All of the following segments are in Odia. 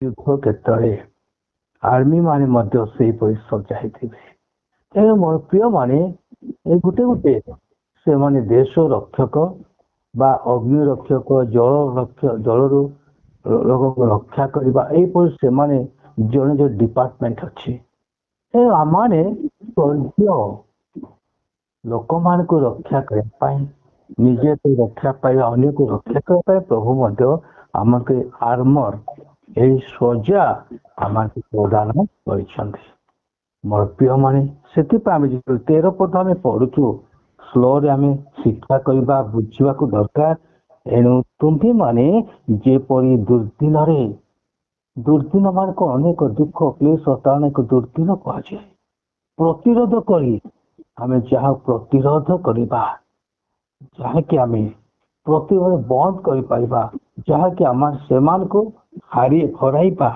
ଯୁଦ୍ଧ କ୍ଷେତ୍ରରେ ଆର୍ମି ମାନେ ମଧ୍ୟ ସେହିପରି ସଜ୍ଜା ହେଇଥିବେ। ତେଣୁ ମୋର ପ୍ରିୟମାନେ ଏ ଗୋଟେ ଗୋଟେ ସେମାନେ ଦେଶ ରକ୍ଷକ ବା ଅଗ୍ନି ରକ୍ଷକ, ଜଳରୁ ଲୋକଙ୍କୁ ରକ୍ଷା କରିବା, ଏହିପରି ସେମାନେ ଜଣେ ଜଣେ ଡିପାର୍ଟମେଣ୍ଟ ଅଛି। ତେଣୁ ଆମମାନେ ଲୋକମାନଙ୍କୁ ରକ୍ଷା କରିବା ପାଇଁ, ନିଜେ ରକ୍ଷା ପାଇବା, ଅନ୍ୟକୁ ରକ୍ଷା କରିବା ପାଇଁ ପ୍ରଭୁ ମଧ୍ୟ ଆମକୁ ଆର୍ମର ଏହି ସଜ୍ଜା ଆମକୁ ପ୍ରଦାନ କରିଛନ୍ତି। ମୋର ପ୍ରିୟମାନେ, ସେଥିପାଇଁ ଆମେ ଯେତେବେଳେ 13 ପଦ ଆମେ ପଢୁଛୁ, ସ୍ଲୋରେ ଆମେ ଶିକ୍ଷା କରିବା, ବୁଝିବାକୁ ଦରକାର। ଏଣୁ ତୁମ୍ଭେମାନେ ଯେପରି ଦୁର୍ଦିନ ମାନେ କଣ? ଅନେକ ଦୁଃଖ କ୍ଲେଶ ଅନେକ ଦୁର୍ଦିନ କୁହାଯାଏ। ପ୍ରତିରୋଧ କରି ଆମେ ଯାହା ପ୍ରତିରୋଧ କରିବା, ଯାହାକି ଆମେ ପ୍ରତିରୋଧ ବନ୍ଦ କରିପାରିବା, ଯାହାକି ଆମେ ସେମାନଙ୍କୁ ହରାଇବା।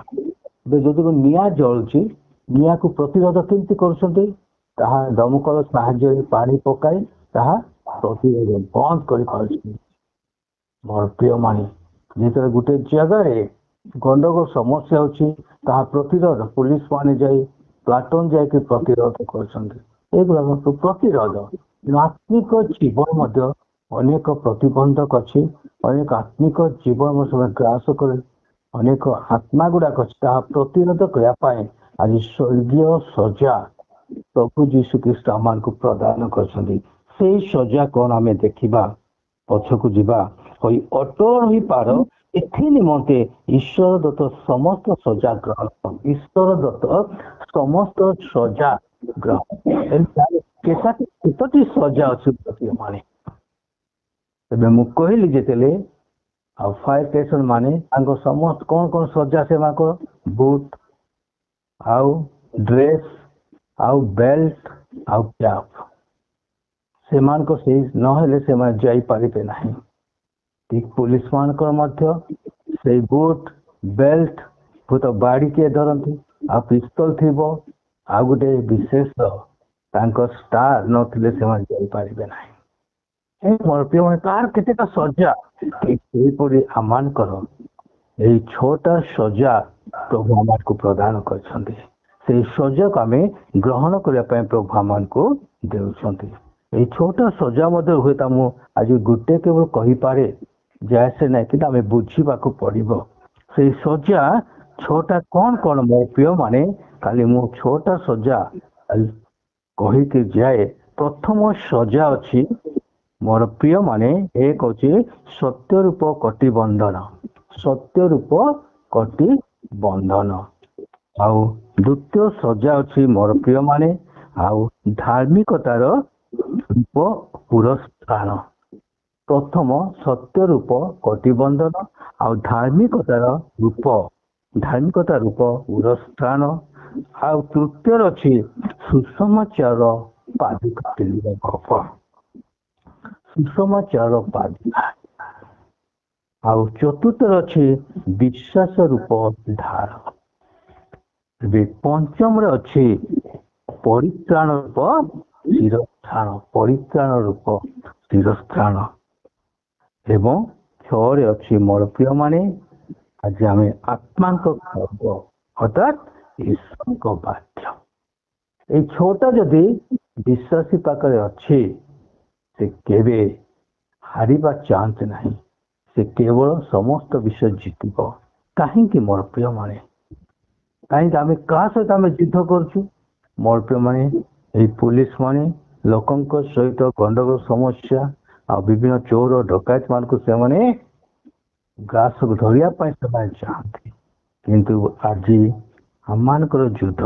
ଯଦି ନିଆଁ ଜଳୁଛି, ନିଆଁକୁ ପ୍ରତିରୋଧ କେମିତି କରୁଛନ୍ତି? ତାହା ଦମକଳ ସାହାଯ୍ୟରେ ପାଣି ପକାଇ ତାହା ପ୍ରତିରୋଧ ବନ୍ଦ କରିପାରୁଛନ୍ତି। ମୋର ପ୍ରିୟମାନେ, ଯେତେବେଳେ ଗୋଟେ ଜାଗାରେ ଗଣ୍ଡଗୋଳ ସମସ୍ୟା ଅଛି, ତାହା ପ୍ରତିରୋଧ ପୁଲିସ ମାନେ ଯାଇ ପ୍ଲାଟୁନ ଯାଇକି ପ୍ରତିରୋଧ କରୁଛନ୍ତି। ଏଗୁଡାକ ପ୍ରତିରୋଧ। ଆତ୍ମିକ ଜୀବନ ମଧ୍ୟ ଅନେକ ପ୍ରତିବନ୍ଧକ ଅଛି, ଅନେକ ଆତ୍ମିକ ଜୀବନ ଗ୍ରାସ କରେ। ଅନେକ ଆତ୍ମା ଗୁଡାକ ଅଛି, ତାହା ପ୍ରତିରୋଧ କରିବା ପାଇଁ ଆଜି ସ୍ୱର୍ଗୀୟ ସଜ୍ଜା ପ୍ରଭୁ ଯୀଶୁ ଖ୍ରୀଷ୍ଟ ଆମମାନଙ୍କୁ ପ୍ରଦାନ କରିଛନ୍ତି। ସେଇ ସଜ୍ଜା କଣ ଆମେ ଦେଖିବା, ପଛକୁ ଯିବା। ଅଟଳ ହୋଇପାର ଏଥି ନିମନ୍ତେ ଈଶ୍ୱର ଦତ୍ତ ସମସ୍ତ ସଜ୍ଜା ଗ୍ରହଣ। ଈଶ୍ୱର ଦତ୍ତ ସମସ୍ତ ସଜ୍ଜା ଗ୍ରହଣ। କେତୋଟି ସଜ୍ଜା ଅଛି ମାନେ? ଏବେ ମୁଁ କହିଲି ଯେତେବେଳେ ଆଉ ଫାୟାର ଷ୍ଟେସନ ମାନେ ତାଙ୍କ ସମସ୍ତ କଣ କଣ ସଜ୍ଜା, ସେମାନଙ୍କର ବୁଟ ଆଉ ଡ୍ରେସ ଆଉ ବେଲ୍ଟ ଆଉ କ୍ୟାପ, ସେମାନଙ୍କ ସେଇ ନହେଲେ ସେମାନେ ଯାଇପାରିବେ ନାହିଁ। ଠିକ ପୁଲିସ ମାନଙ୍କର ମଧ୍ୟ ସେଇ ବୁଟ, ବେଲ୍ଟ, ଭୂତ ବାଡ଼ିଟିଏ ଧରନ୍ତି, ଆଉ ପିସ୍ତଲ ଥିବ, ଆଉ ଗୋଟେ ବିଶେଷ ତାଙ୍କ ଷ୍ଟାର ନଥିଲେ ସେମାନେ ଯାଇପାରିବେ ନାହିଁ। ମୋର ପ୍ରିୟମାନେ, ତାର କେତେଟା ସଜ୍ଜା, ସେହିପରି ଆମମାନଙ୍କର ଏହି 6ଟା ସଜ୍ଜା ପ୍ରଭୁ ଆମକୁ ପ୍ରଦାନ କରିଛନ୍ତି। ସେଇ ସଜ୍ଜାକୁ ଆମେ ଗ୍ରହଣ କରିବା ପାଇଁ ପ୍ରଭୁ ଆମକୁ ଦେଉଛନ୍ତି। ଏହି 6ଟା ସଜ୍ଜା ମଧ୍ୟ ହୁଏତ ମୁଁ ଆଜି ଗୋଟେ କେବଳ କହିପାରେ ଯେ ସେ ନାହିଁ, କିନ୍ତୁ ଆମେ ବୁଝିବାକୁ ପଡିବ ସେଇ ସଜ୍ଜା 6ଟା କଣ କଣ। ମୋ ପ୍ରିୟମାନେ, କାଲି ମୁଁ 6ଟା ସଜ୍ଜା କହିକି ଯାଏ। ପ୍ରଥମ ସଜ୍ଜା ଅଛି ମୋର ପ୍ରିୟମାନେ, ଏକ ଅଛି ସତ୍ୟ ରୂପ କଟିବନ୍ଧନ। ସତ୍ୟ ରୂପ କଟିବନ୍ଧନ। ଆଉ ଦ୍ୱିତୀୟ ସଜ୍ଜା ଅଛି ମୋର ପ୍ରିୟମାନେ, ଆଉ ଧାର୍ମିକତାର ରୂପ ପୁରସ୍କାର। ପ୍ରଥମ ସତ୍ୟ ରୂପ କଟିବନ୍ଧନ ଆଉ ଧାର୍ମିକତା ରୂପ ପୁରସ୍କାର। ଆଉ ତୃତୀୟ ଅଛି ସୁସମାଚାର ପାଦୁକା ପିନ୍ଧିବା ଗପ। ସୁସମାଚାର ପାଦୁକା। ଆଉ ଚତୁର୍ଥରେ ଅଛି ବିଶ୍ୱାସ ରୂପ ଧାର। ଏବେ ପଞ୍ଚମରେ ଅଛି ପରିତ୍ରାଣ ରୂପ ଶିରସ୍ଥାନ। ପରିତ୍ରାଣ ରୂପ ଶିରସ୍ଥାନ। ଏବଂ 6ରେ ଅଛି ମୋର ପ୍ରିୟମାନେ, ଆଜି ଆମେ ଆତ୍ମାଙ୍କ ଖର୍ବ ଅର୍ଥାତ୍ ଈଶ୍ୱରଙ୍କ ବାକ୍ୟ। ଏଇ 6ଟା ଯଦି ବିଶ୍ୱାସୀ ପାଖରେ ଅଛି, ସେ କେବେ ହାରିବା ଚାନ୍ସ ନାହିଁ। ସେ କେବଳ ସମସ୍ତ ବିଷୟ ଜିତିବ। କାହିଁକି ମୋର ପ୍ରିୟମାନେ? କାହିଁକି ଆମେ କାହା ସହିତ ଆମେ ଯୁଦ୍ଧ କରୁଛୁ? ମୋର ପ୍ରିୟମାନେ, ଏହି ପୁଲିସ ମାନେ ଲୋକଙ୍କ ସହିତ ଗଣ୍ଡଗୋଳ ସମସ୍ୟା ଆଉ ବିଭିନ୍ନ ଚୋର ଡକାୟତ ମାନଙ୍କୁ ସେମାନେ ଗ୍ରାସକୁ ଧରିବା ପାଇଁ ସେମାନେ ଚାହାନ୍ତି। କିନ୍ତୁ ଆଜି ଆମମାନଙ୍କର ଯୁଦ୍ଧ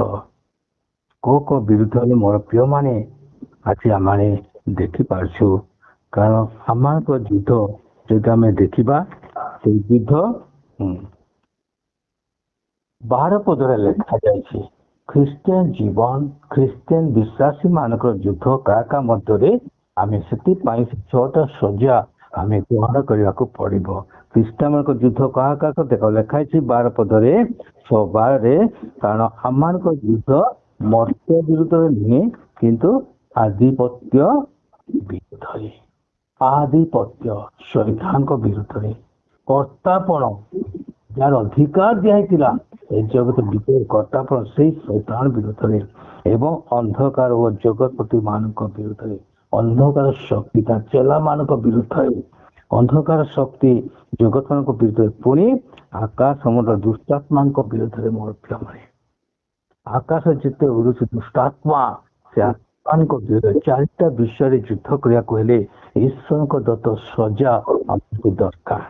କୋ ବିରୁଦ୍ଧରେ ମୋର ପ୍ରିୟମାନେ ଆଜି ଆମେ ଦେଖିପାରୁଛୁ। କାରଣ ଆମମାନଙ୍କ ଯୁଦ୍ଧ ଯଦି ଆମେ ଦେଖିବା, ସେଇ ଯୁଦ୍ଧ 12 ପଦରେ ଲେଖାଯାଇଛି। ଖ୍ରୀଷ୍ଟିଆନ ଜୀବନ, ଖ୍ରୀଷ୍ଟିଆନ ବିଶ୍ୱାସୀ ମାନଙ୍କର ଯୁଦ୍ଧ କାହା ମଧ୍ୟରେ, ଆମେ ସେଥିପାଇଁ 6ଟା ସଜ୍ଜା ଆମେ ଗ୍ରହଣ କରିବାକୁ ପଡିବ। ଖ୍ରୀଷ୍ଟିଆନ ମାନଙ୍କ ଯୁଦ୍ଧ କାହା ଦେଖ ଲେଖାଇଛି 12 ପଦରେ 6:12ରେ। କାରଣ ଆମମାନଙ୍କ ଯୁଦ୍ଧ ମର୍ତ୍ତ୍ୟ ବିରୁଦ୍ଧରେ ନୁହେଁ, କିନ୍ତୁ ଆଧିପତ୍ୟ ବିରୁଦ୍ଧରେ। ଆଧିପତ୍ୟ ଶୈତାନଙ୍କ ବିରୁଦ୍ଧରେ। କର୍ତ୍ତାପଣ ଯାହାର ଅଧିକାର ଦିଆହେଇଥିଲା ଏ ଜଗତ ବିଜୟ କର୍ତ୍ତା ଫଳ ସେଇ ଶୈତାନ ବିରୁଦ୍ଧରେ ଏବଂ ଅନ୍ଧକାର ଓ ଜଗତପତି ମାନଙ୍କ ବିରୁଦ୍ଧରେ, ଅନ୍ଧକାର ଶକ୍ତି ତା ଚେଲା ମାନଙ୍କ ବିରୁଦ୍ଧରେ, ଅନ୍ଧକାର ଶକ୍ତି ଜଗତ ମାନଙ୍କ ବିରୁଦ୍ଧରେ, ପୁଣି ଆକାଶ ସମୁଦ୍ର ଦୁଷ୍ଟାତ୍ମାଙ୍କ ବିରୁଦ୍ଧରେ। ମୋର ପ୍ରିୟମାନେ, ଆକାଶ ଯେତେ ଉଡୁଛି ଦୁଷ୍ଟାତ୍ମା ସେ ଆତ୍ମାଙ୍କ ବିରୁଦ୍ଧରେ ଚାରିଟା ବିଷୟରେ ଯୁଦ୍ଧ କରିବାକୁ ହେଲେ ଈଶ୍ୱରଙ୍କ ଦତ୍ତ ସଜା ଆମକୁ ଦରକାର।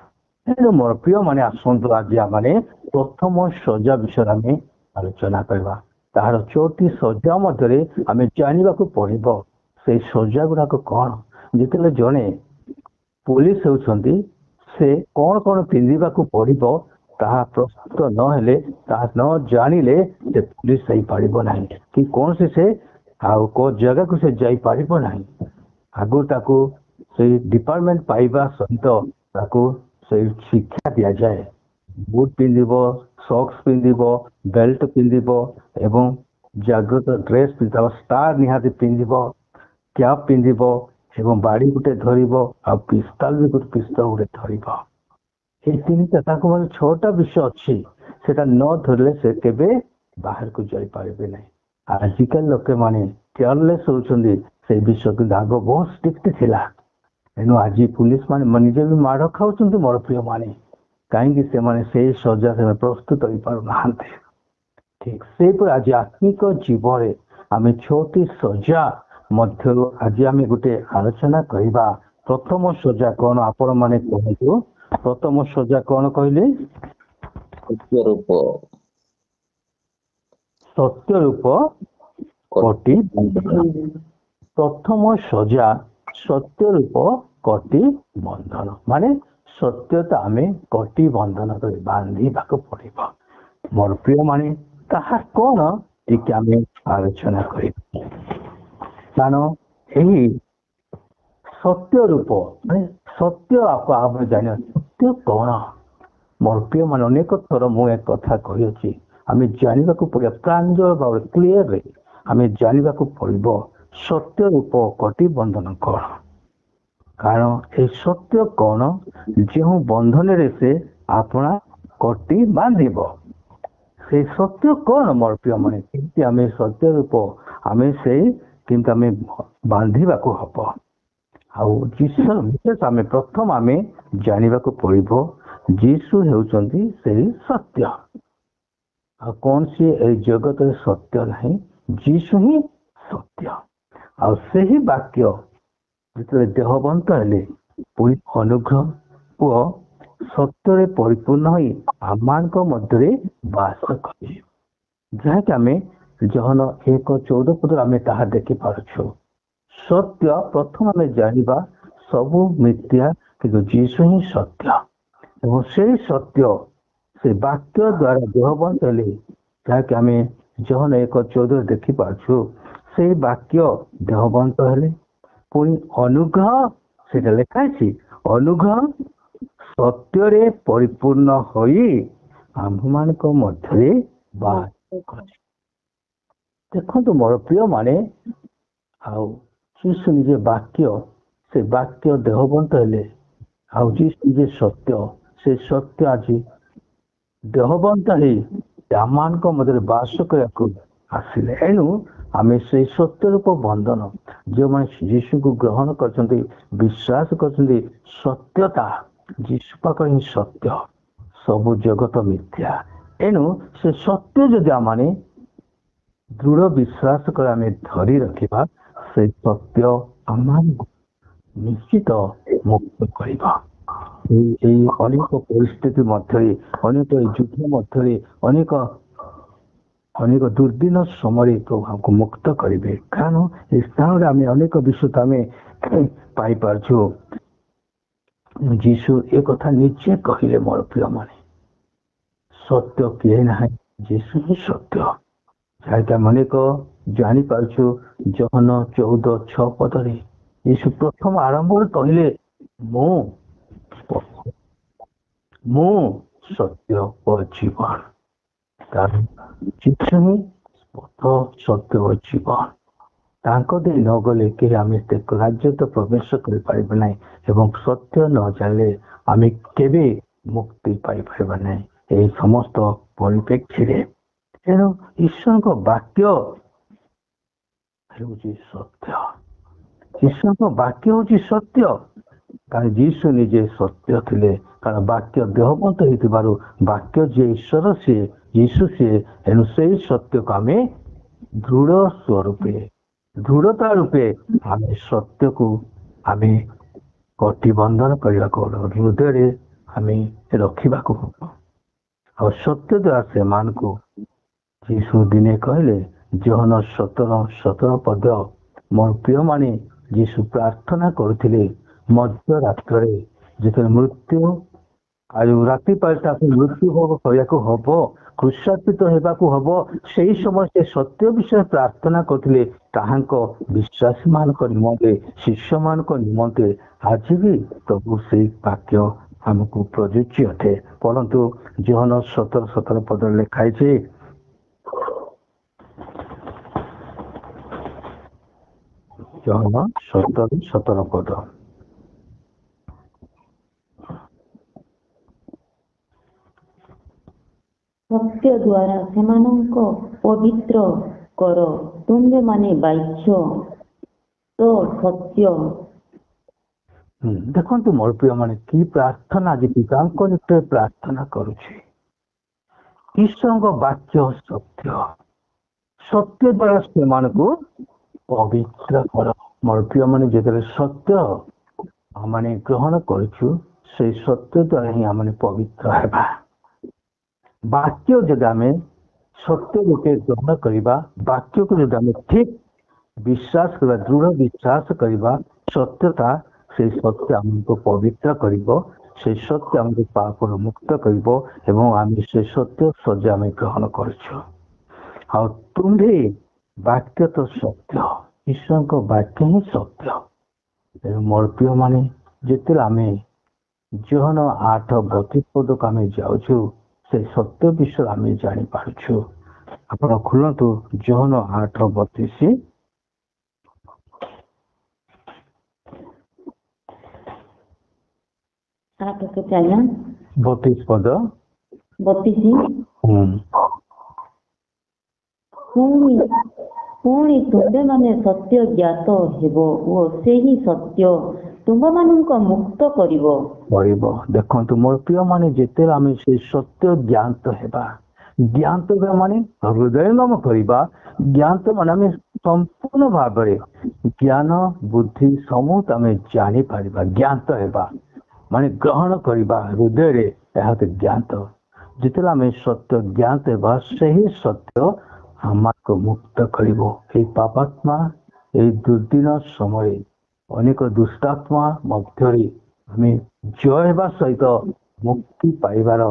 ତେଣୁ ମୋର ପ୍ରିୟମାନେ, ଆସନ୍ତୁ ଆଜି ଆମେ ପ୍ରଥମ ସଜା ବିଷୟରେ ଆମେ ଆଲୋଚନା କରିବା। ତାହାର 4ଟି ସଜା ମଧ୍ୟରେ ଆମେ ଜାଣିବାକୁ ପଡିବ ସେଇ ସଜା ଗୁଡାକ କଣ। ଯେତେବେଳେ ଜଣେ ପୋଲିସ ହେଉଛନ୍ତି ସେ କଣ କଣ ପିନ୍ଧିବାକୁ ପଡିବ ତାହା ପ୍ରସ୍ତୁତ ନହେଲେ, ତାହା ନ ଜାଣିଲେ ସେ ପୋଲିସ ହେଇପାରିବ ନାହିଁ କି କୌଣସି ସେ ଆଉ କୋଉ ଜାଗାକୁ ସେ ଯାଇପାରିବ ନାହିଁ। ଆଗରୁ ତାକୁ ସେଇ ଡିପାର୍ଟମେଣ୍ଟ ପାଇବା ସହିତ ତାକୁ ସେଇ ଶିକ୍ଷା ଦିଆଯାଏ। ବୁଟ ପିନ୍ଧିବ, ସକ୍ସ ପିନ୍ଧିବ, ବେଲ୍ଟ ପିନ୍ଧିବ ଏବଂ ଜାଗ୍ରତ ଡ୍ରେସ ପିନ୍ଧିବ, ଷ୍ଟାର ନିହାତି ପିନ୍ଧିବ, କ୍ୟାପ୍ ପିନ୍ଧିବ ଏବଂ ବାଡ଼ି ଗୋଟେ ଧରିବ ଆଉ ପିସ୍ତଲ ବି ପିସ୍ତଲ ଗୋଟେ ଧରିବ। এই ତିନିଟା ତାଙ୍କ ମାନେ 6ଟା ବିଷୟ ଅଛି। ସେଟା ନ ଧରିଲେ ସେ କେବେ ବାହାରକୁ ଯାଇପାରିବେ ନାହିଁ। ଆଜିକାଲି ଲୋକେମାନେ କେୟାରଲେସ୍ ହଉଛନ୍ତି ସେଇ ବିଷୟ, କିନ୍ତୁ ଆଗ ବହୁତ ଷ୍ଟ୍ରିକ୍ଟ ଥିଲା। ତେଣୁ ଆଜି ପୁଲିସ ମାନେ ନିଜେ ବି ମାଡ଼ ଖାଉଛନ୍ତି ମୋର ପ୍ରିୟମାନେ, କାହିଁକି ସେମାନେ ସେଇ ସଜା ସେମାନେ ପ୍ରସ୍ତୁତ ହେଇପାରୁନାହାନ୍ତି। ଠିକ ସେହିପରି ଆଜି ଆତ୍ମିକ ଜୀବନରେ ଆମେ 6ଟି ସଜା ମଧ୍ୟରୁ ଆଜି ଆମେ ଗୋଟେ ଆଲୋଚନା କରିବା। ପ୍ରଥମ ସଜା କଣ ଆପଣ ମାନେ କୁହନ୍ତୁ? ପ୍ରଥମ ସଜା କଣ କହିଲେ? ସତ୍ୟ ରୂପ ସତ୍ୟ ରୂପ କୋଟି ବନ୍ଧନ। ପ୍ରଥମ ସଜା ସତ୍ୟ ରୂପ କୋଟି ବନ୍ଧନ, ମାନେ ସତ୍ୟତା ଆମେ କୋଟି ବନ୍ଧନ କରି ବାନ୍ଧିବାକୁ ପଡିବ। ମୋର ପ୍ରିୟମାନେ, ତାହା କଣ ଟିକେ ଆମେ ଆଲୋଚନା କରିବା। କାରଣ ଏହି ସତ୍ୟ ରୂପ ମାନେ ସତ୍ୟ ଆମେ ଜାଣିବା ସତ୍ୟ କଣ। ମୋର ପ୍ରିୟମାନେ, ଅନେକ ଥର ମୁଁ ଏକ କଥା କହିଅଛି, ଆମେ ଜାଣିବାକୁ ପଡିବ ପ୍ରାଞ୍ଜଳ ଭାବରେ କ୍ଲିୟରରେ ଆମେ ଜାଣିବାକୁ ପଡିବ ସତ୍ୟ ରୂପ କୋଟି ବନ୍ଧନ କଣ। କାରଣ এই ସତ୍ୟ କଣ, ଯେଉଁ ବନ୍ଧନରେ ସେ ଆପଣା କୋଟି ବାନ୍ଧିବ। ସେଇ ସତ୍ୟ କଣ ମୋର ପ୍ରିୟମାନେ, କେମିତି ଆମେ ସତ୍ୟ ରୂପ ଆମେ ସେଇ କେମିତି ଆମେ ବାନ୍ଧିବାକୁ ହବ। ଆଉ ଯୀଶୁର ବିଶେଷ ଆମେ ପ୍ରଥମ ଆମେ ଜାଣିବାକୁ ପଡିବ ଯୀଶୁ ହେଉଛନ୍ତି ସେଇ ସତ୍ୟ। ଆଉ କୌଣସି ଏଇ ଜଗତରେ ସତ୍ୟ ନାହିଁ, ଯୀଶୁ ହିଁ ସତ୍ୟ। ଆଉ ସେହି ବାକ୍ୟ ଯେତେବେଳେ ଦେହବନ୍ତ ହେଲେ ପୁଣି ଅନୁଗ୍ରହ ଓ ସତ୍ୟରେ ପରିପୂର୍ଣ୍ଣ ହୋଇ ଆମମାନଙ୍କ ମଧ୍ୟରେ ବାସ କରେ, ଯାହାକି ଆମେ ଜହନ 1:14 ଆମେ ତାହା ଦେଖିପାରୁଛୁ। ସତ୍ୟ ପ୍ରଥମ ଆମେ ଜାଣିବା ସବୁ ମିଥ୍ୟା, କିନ୍ତୁ ଯୀଶୁ ହିଁ ସତ୍ୟ। ଏବଂ ସେଇ ସତ୍ୟ ସେ ବାକ୍ୟ ଦ୍ୱାରା ଦେହବନ୍ତ ହେଲେ, ଯାହାକି ଆମେ ଜହନ 1:14 ଦେଖିପାରୁଛୁ। ସେଇ ବାକ୍ୟ ଦେହବନ୍ତ ହେଲେ ପୁଣି ଅନୁଗ୍ରହ, ସେଟା ଲେଖା ଅଛି, ଅନୁଗ୍ରହ ସତ୍ୟରେ ପରିପୂର୍ଣ୍ଣ ହୋଇ ଆମ୍ଭମାନଙ୍କ ମଧ୍ୟରେ ବାସ କରେ। ଦେଖନ୍ତୁ ମୋର ପ୍ରିୟମାନେ, ଆଉ ଯୀଶୁ ନିଜେ ବାକ୍ୟ, ସେ ବାକ୍ୟ ଦେହବନ୍ତ ହେଲେ, ଆଉ ଯୀଶୁ ନିଜେ ସତ୍ୟ, ସେ ସତ୍ୟ ଆଜି ଦେହବନ୍ତ ହେଇ ଆମମାନଙ୍କ ମଧ୍ୟରେ ବାସ କରିବାକୁ ଆସିଲେ। ଏଣୁ ଆମେ ସେଇ ସତ୍ୟ ରୂପ ବନ୍ଧନ, ଯେଉଁମାନେ ଯୀଶୁଙ୍କୁ ଗ୍ରହଣ କରିଛନ୍ତି, ବିଶ୍ୱାସ କରିଛନ୍ତି, ସତ୍ୟତା ଯୀଶୁ ପାଖରେ ହିଁ ସତ୍ୟ, ସବୁ ଜଗତ ମିଥ୍ୟା। ଏଣୁ ସେ ସତ୍ୟ ଯଦି ଆମେ ଦୃଢ ବିଶ୍ୱାସ କରି ଆମେ ଧରି ରଖିବା, ସେ ସତ୍ୟ ଆମମାନଙ୍କୁ ନିଶ୍ଚିତ ମୁକ୍ତ କରିବା। এই ଅନେକ ପରିସ୍ଥିତି ମଧ୍ୟରେ, ଅନେକ ଯୁଦ୍ଧ ମଧ୍ୟରେ, ଅନେକ ଦୁର୍ଦିନ ସମୟରେ ପ୍ରଭୁ ଆମକୁ ମୁକ୍ତ କରିବେ। କାରଣ ଏ ସ୍ଥାନରେ ଆମେ ଅନେକ ବିଷୟ ଆମେ ପାଇପାରୁଛୁ। ଯୀଶୁ ଏ କଥା ନିଜେ କହିଲେ ମୋର ପ୍ରିୟମାନେ, ସତ୍ୟ କିଏ ନାହିଁ, ଯୀଶୁ ହିଁ ସତ୍ୟ। ଯାହାକି ଆମେ ଅନେକ ଜାଣିପାରୁଛୁ ଜହନ 14:6 ଯୀଶୁ ପ୍ରଥମ ଆରମ୍ଭରେ କହିଲେ, ମୁଁ ସତ୍ୟ ଓ ଜୀବନ। କାରଣ ଯୀଶୁ ହିଁ ପଥ, ସତ୍ୟ ଓ ଜୀବନ। ତାଙ୍କ ଦେଇ ନ ଗଲେ କେହି ଆମେ ରାଜ୍ୟ ତ ପ୍ରବେଶ କରିପାରିବେ ନାହିଁ ଏବଂ ସତ୍ୟ ନ ଜାଣିଲେ ଆମେ କେବେ ମୁକ୍ତି ପାଇପାରିବା ନାହିଁ। এই সমস্ত ପରିପ୍ରେକ୍ଷୀରେ ତେଣୁ ଈଶ୍ୱରଙ୍କ ବାକ୍ୟ ହେଉଛି ସତ୍ୟ। ଈଶ୍ୱରଙ୍କ ବାକ୍ୟ ହେଉଛି ସତ୍ୟ, କାରଣ ଯୀଶୁ ନିଜେ ସତ୍ୟ ଥିଲେ। କାରଣ ବାକ୍ୟ ଦେହବନ୍ତ ହେଇଥିବାରୁ ବାକ୍ୟ ଯିଏ ଈଶ୍ୱର ସିଏ ଯୀଶୁ ସିଏ। ଏଣୁ ସେଇ ସତ୍ୟକୁ ଆମେ ଦୃଢ଼ ସ୍ୱରୂପେ ଦୃଢ଼ତା ରୂପେ ଆମେ ସତ୍ୟକୁ ଆମେ କଟିବନ୍ଧନ କରିବାକୁ ହେବ, ହୃଦୟରେ ଆମେ ରଖିବାକୁ ହେବ। ଆଉ ସତ୍ୟ ଦ୍ୱାରା ସେମାନଙ୍କୁ ଯୀଶୁ ଦିନେ କହିଲେ, ଜୋହନ 17:17 ମୋର ପ୍ରିୟମାନେ, ଯୀଶୁ ପ୍ରାର୍ଥନା କରୁଥିଲେ ମଧ୍ୟରାତ୍ରରେ ଯେତେବେଳେ ମୃତ୍ୟୁ ଆଉ ରାତି ପାଇ ତାକୁ ମୃତ୍ୟୁ କରିବାକୁ ହବ, କୃଷାର୍ପିତ ହେବାକୁ ହବ, ସେଇ ସମୟ ସେ ସତ୍ୟ ବିଷୟରେ ପ୍ରାର୍ଥନା କରୁଥିଲେ ତାହାଙ୍କ ବିଶ୍ୱାସୀ ମାନଙ୍କ ନିମନ୍ତେ, ଶିଷ୍ୟମାନଙ୍କ ନିମନ୍ତେ। ଆଜି ବି ପ୍ରଭୁ ସେଇ ବାକ୍ୟ ଆମକୁ ପ୍ରଯୁଜ୍ୟ ଅଟେ। ପରନ୍ତୁ ଜୋହନ 17:17 ଲେଖା ହେଇଛି, ଜୋହନ 17:17 ସତ୍ୟ ଦ୍ୱାରା ସେମାନଙ୍କ ପବିତ୍ର କର, ତୁମ୍ଭେମାନେ ବାହ୍ୟ ତ ସତ୍ୟ। ଦେଖନ୍ତୁ ମୋର ପ୍ରିୟମାନେ, କି ପ୍ରାର୍ଥନା ଆଜି ପିତାଙ୍କ ନିକଟରେ ପ୍ରାର୍ଥନା କରୁଛି। ଈଶ୍ୱରଙ୍କ ବାକ୍ୟ ସତ୍ୟ, ସତ୍ୟ ଦ୍ୱାରା ସେମାନଙ୍କୁ ପବିତ୍ର କର। ମୋର ପ୍ରିୟମାନେ, ଯେତେବେଳେ ସତ୍ୟ ଆମେ ଗ୍ରହଣ କରୁଛୁ, ସେଇ ସତ୍ୟ ଦ୍ୱାରା ହିଁ ଆମେ ପବିତ୍ର ହେବା। ବାକ୍ୟ ଯଦି ଆମେ ସତ୍ୟ ରୂପେ ଗ୍ରହଣ କରିବା, ବାକ୍ୟକୁ ଯଦି ଆମେ ଠିକ ବିଶ୍ୱାସ କରିବା, ଦୃଢ଼ ବିଶ୍ୱାସ କରିବା, ସତ୍ୟତା ସେଇ ସତ୍ୟ ଆମକୁ ପବିତ୍ର କରିବ, ସେଇ ସତ୍ୟ ଆମକୁ ପାପରୁ ମୁକ୍ତ କରିବ ଏବଂ ଆମେ ସେ ସତ୍ୟ ସଜ ଆମେ ଗ୍ରହଣ କରୁଛୁ। ଆଉ ତୁମ୍ଭେ ବାକ୍ୟ ତ ସତ୍ୟ, ଈଶ୍ୱରଙ୍କ ବାକ୍ୟ ହିଁ ସତ୍ୟ। ତେଣୁ ମୋର ପ୍ରିୟମାନେ, ଯେତେବେଳେ ଆମେ ଜୋହନ 8:32 ଆମେ ଯାଉଛୁ, ସେ ସତ୍ୟ ବିଷୟରେ ଆମେ ଜାଣିପାରୁଛୁ। ଆପଣ ଖୋଲନ୍ତୁ ଜୋହନ 8:32। 32 ପଦ। ପୁଣି ତୁମ୍ଭେମାନେ ସତ୍ୟ ଜ୍ଞାତ ହେବ ଓ ସେହି ସତ୍ୟ ତୁମ୍ଭମାନଙ୍କୁ ମୁକ୍ତ କରିବ। ଦେଖନ୍ତୁ ମୋର ପ୍ରିୟମାନେ, ଯେତେବେଳେ ଆମେ ସେ ସତ୍ୟ ଜ୍ଞାତ ହେବା, ଜ୍ଞାତ ମାନେ ହୃଦୟଙ୍ଗମ କରିବା, ଜ୍ଞାତ ମାନେ ଆମେ ସମ୍ପୂର୍ଣ୍ଣ ଭାବରେ ଜ୍ଞାନ ବୁଦ୍ଧି ସମସ୍ତ ଆମେ ଜାଣିପାରିବା। ଜ୍ଞାତ ହେବା ମାନେ ଗ୍ରହଣ କରିବା ହୃଦୟରେ, ଏହା ଜ୍ଞାତ। ଯେତେବେଳେ ଆମେ ସତ୍ୟ ଜ୍ଞାତ ହେବା, ସେହି ସତ୍ୟ ଆମକୁ ମୁକ୍ତ କରିବ। ଏହି ପାପାତ୍ମା ଏହି ଦୁର୍ଦିନ ସମୟରେ ଅନେକ ଦୁଷ୍ଟାତ୍ମା ମଧ୍ୟରେ ଆମେ ଜୟ ହେବା ସହିତ ମୁକ୍ତି ପାଇବାର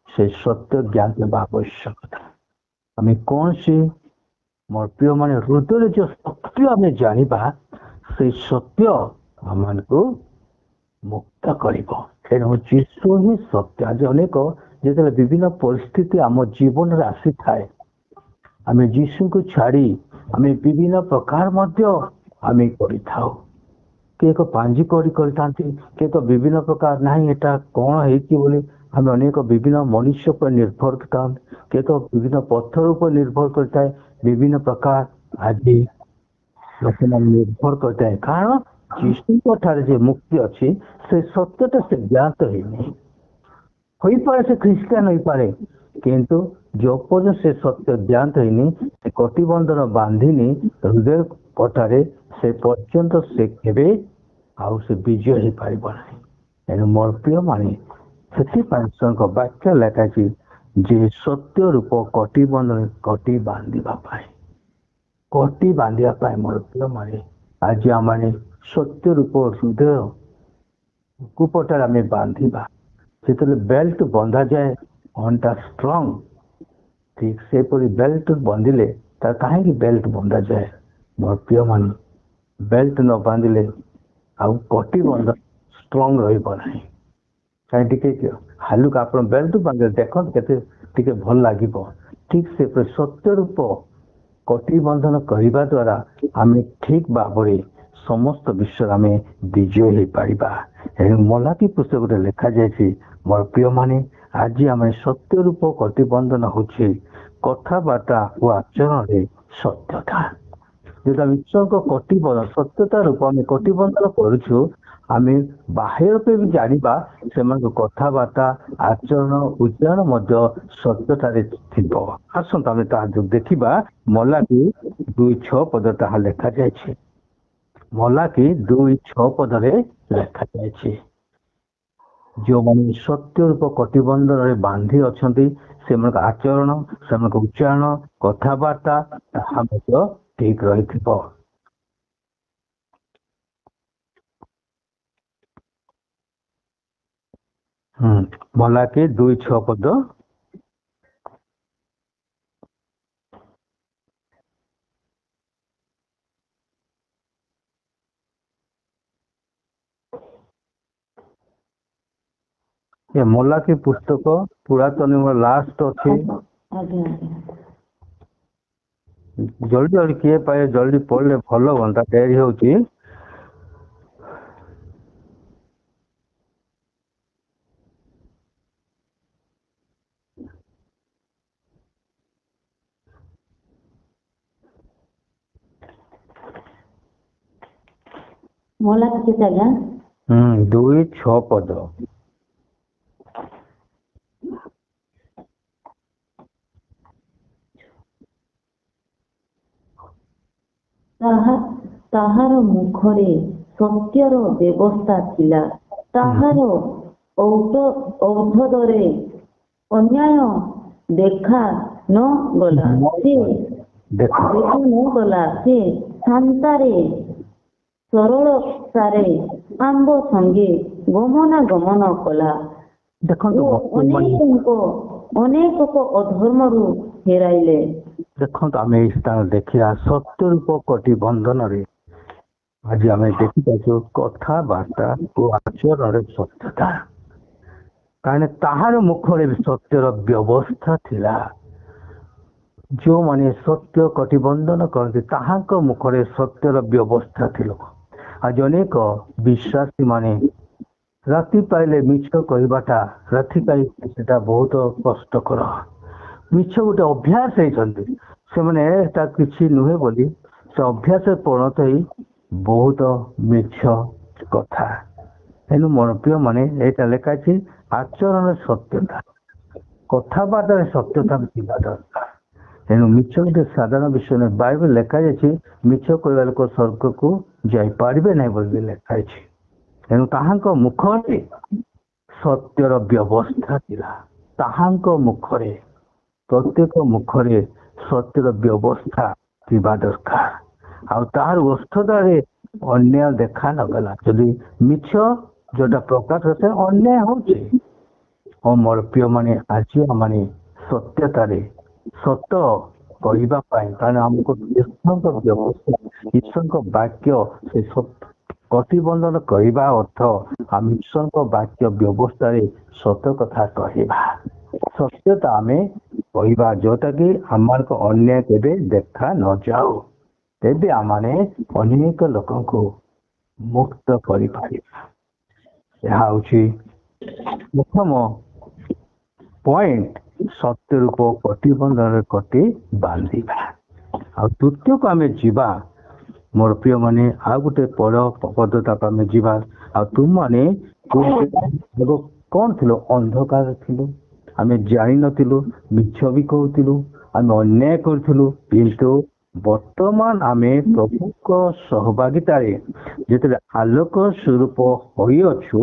ସେ ସତ୍ୟ ଜ୍ଞାନ ହେବା ଆବଶ୍ୟକତା। ଆମେ କୌଣସି ମୋର ପ୍ରିୟମାନେ ହୃଦୟରେ ଯେଉଁ ସତ୍ୟ ଆମେ ଜାଣିବା, ସେଇ ସତ୍ୟ ଆମମାନଙ୍କୁ ମୁକ୍ତ କରିବ। ତେଣୁ ଯୀଶୁ ହିଁ ସତ୍ୟ। ଆଜି ଅନେକ ଯେତେବେଳେ ବିଭିନ୍ନ ପରିସ୍ଥିତି ଆମ ଜୀବନରେ ଆସିଥାଏ, ଆମେ ଯୀଶୁଙ୍କୁ ଛାଡ଼ି ଆମେ ବିଭିନ୍ନ ପ୍ରକାର ମଧ୍ୟ ଆମେ କରିଥାଉ। କିଏ ଏକ ପାଞ୍ଜି କରିଥାନ୍ତି, କିଏ ତ ବିଭିନ୍ନ ପ୍ରକାର ନାହିଁ ଏଟା କ'ଣ ହେଇଛି ବୋଲି ଆମେ ଅନେକ ବିଭିନ୍ନ ମଣିଷ ଉପରେ ନିର୍ଭର କରିଥାନ୍ତି, କିଏ ତ ବିଭିନ୍ନ ପଥର ଉପରେ ନିର୍ଭର କରିଥାଏ। ବିଭିନ୍ନ ପ୍ରକାର ଆଜି ଲୋକମାନେ ନିର୍ଭର କରିଥାଏ, କାରଣ ଯୀଶୁଙ୍କ ଠାରେ ଯେ ମୁକ୍ତି ଅଛି, ସେ ସତ୍ୟଟା ସେ ଜ୍ଞାତ ହେଇନି। ହୋଇପାରେ ସେ ଖ୍ରୀଷ୍ଟିଆନ ହୋଇପାରେ, କିନ୍ତୁ ଯେଉଁ ପର୍ଯ୍ୟନ୍ତ ସେ ସତ୍ୟ ଜ୍ଞାତ ହେଇନି, ସେ କଟିବନ୍ଧନ ବାନ୍ଧିନି ହୃଦୟ ପଟାରେ, ସେ ପର୍ଯ୍ୟନ୍ତ ସେ କେବେ ଆଉ ସେ ବିଜୟ ହେଇପାରିବ ନାହିଁ। ଏଣୁ ମୋର ପ୍ରିୟମାନେ, ସେଥିପାଇଁ ଈଶ୍ୱରଙ୍କ ବାକ୍ୟ ଲେଖାଛି ଯେ ସତ୍ୟ ରୂପ କଟି ବାନ୍ଧିବା ପାଇଁ ମୋର ପ୍ରିୟମାନେ, ଆଜି ଆମେ ସତ୍ୟ ରୂପ ହୃଦୟ କୁପଟାରେ ଆମେ ବାନ୍ଧିବା। ଯେତେବେଳେ ବେଲ୍ଟ ବନ୍ଧାଯାଏ, ଅଣ୍ଟା ଷ୍ଟ୍ରଙ୍ଗ, ଠିକ ସେପରି ବେଲ୍ଟ ବାନ୍ଧିଲେ ତାର କାହିଁକି ବେଲ୍ଟ ବନ୍ଧାଯାଏ? ମୋର ପ୍ରିୟମାନେ, ବେଲ୍ଟ ନ ବାନ୍ଧିଲେ ଆଉ କଟିବନ୍ଧ ଷ୍ଟ୍ରଙ୍ଗ ରହିବ ନାହିଁ। କାହିଁକି ଟିକେ ହାଲୁକା ଆପଣ ବେଲ୍ଟ ବାନ୍ଧିଲେ ଦେଖନ୍ତୁ କେତେ ଟିକେ ଭଲ ଲାଗିବ। ଠିକ ସେପରି ସତ୍ୟ ରୂପ କଟିବନ୍ଧନ କରିବା ଦ୍ୱାରା ଆମେ ଠିକ ଭାବରେ ସମସ୍ତ ବିଷୟରେ ଆମେ ବିଜୟ ହେଇପାରିବା। ଏଣୁ ମଲାକି ପୁସ୍ତକରେ ଲେଖାଯାଇଛି, ମୋର ପ୍ରିୟମାନେ, आज आम सत्य रूप कटिबंधन होची कथबार्ता और आचरण सत्यता जो आम ईश्वर कटिबंधन सत्यता रूप आम कटिबंधन करुचु आम बाहर पे भी जाना से कथबार्ता आचरण उच्चारण सत्यतार थी आसत आम देखा मलाकी 2:6 पद ताहा लेखा जाए मलाकी 2:6 पदरे लेखा जाए जो मैंने सत्य रूप कटिबंधन रे बांधी अच्छा से आचरण से उच्चारण कथबार्ता ठीक रही मलाकी 2:6 पद ये मलाकी पुस्तक पुरातन लास्ट अच्छे जल्दी जल्दी किए पाए जल्दी पढ़ले भल हाँ डेरी होची मलाकी के आज्ञा 2:6 पद ताहार मुखरे सत्यर व्यवस्था थिला ताहार औषधरे अन्याय देखा न गला से देखा न गला से शांतारे सरलतारे आंब संगे गमनागमन कला अनेक अधर्म फेराइले देखो आम स्थान देखा सत्य रूप कटिबंधन आज आम देखी कथबार्ता और आचरण सत्यता कहीं ताहार मुखर सत्यर व्यवस्था थिला जो माने सत्य कटिबंधन करते ताहांक मुखरे सत्यर व्यवस्था थिला आज अनेक विश्वासी माने राति पाइले मिछ कहवाटा राति पाई सेटा बहुत कष्टकर मिछ गोटे अभ्यास होता किसी नुहे बोली से अभ्यास परिणत ही बहुत मिछ कथा तेणु मोर प्रिय माने यहाँ लिखाई आचरण सत्यता कथबार्ता सत्यता दरकार तेणु मिछ गोटे साधारण विषय नहीं बाइबल लिखा जाए मिछ कहवा लोक स्वर्ग को जापारे ना बोली लिखाई तेणु ताहांक मुखरे सत्यर व्यवस्था थिला ताहांक मुखरे प्रत्येक मुखरे सत्यर व्यवस्था थिबा दरकार आ तार औषधारे अन्याय देखा नगला जदि मिछ जोटा प्रकाश होते अन्याय होचे और मोर प्रिय माने आज माने सत्यतारे सत्य कहवा कारण आमको ईश्वर व्यवस्था ईश्वर वाक्य से कटिबंधन कहवा अर्थ आम ईश्वर वाक्य व्यवस्था सत्य कथा कहवा सत्यता आम कहवा जोटा कि आम अन्याय केबे देखा न जाओ तेबे आम अनेक लोक मुक्त कर प्रथम पॉइंट सत्य रूप कटिबंधन कटी बांधा आ तृतीय को आम जीवा मोर प्रिय माने आ गोटे पद पदता आम जीवा आ तुम माने कौन थिलो अंधकार थिलो आम जानी नथिलु मिछ भी कहूलु आम अन्याय करूँ किंतु वर्तमान आम प्रभु सहभागितार जिते आलोक स्वरूप होइअछु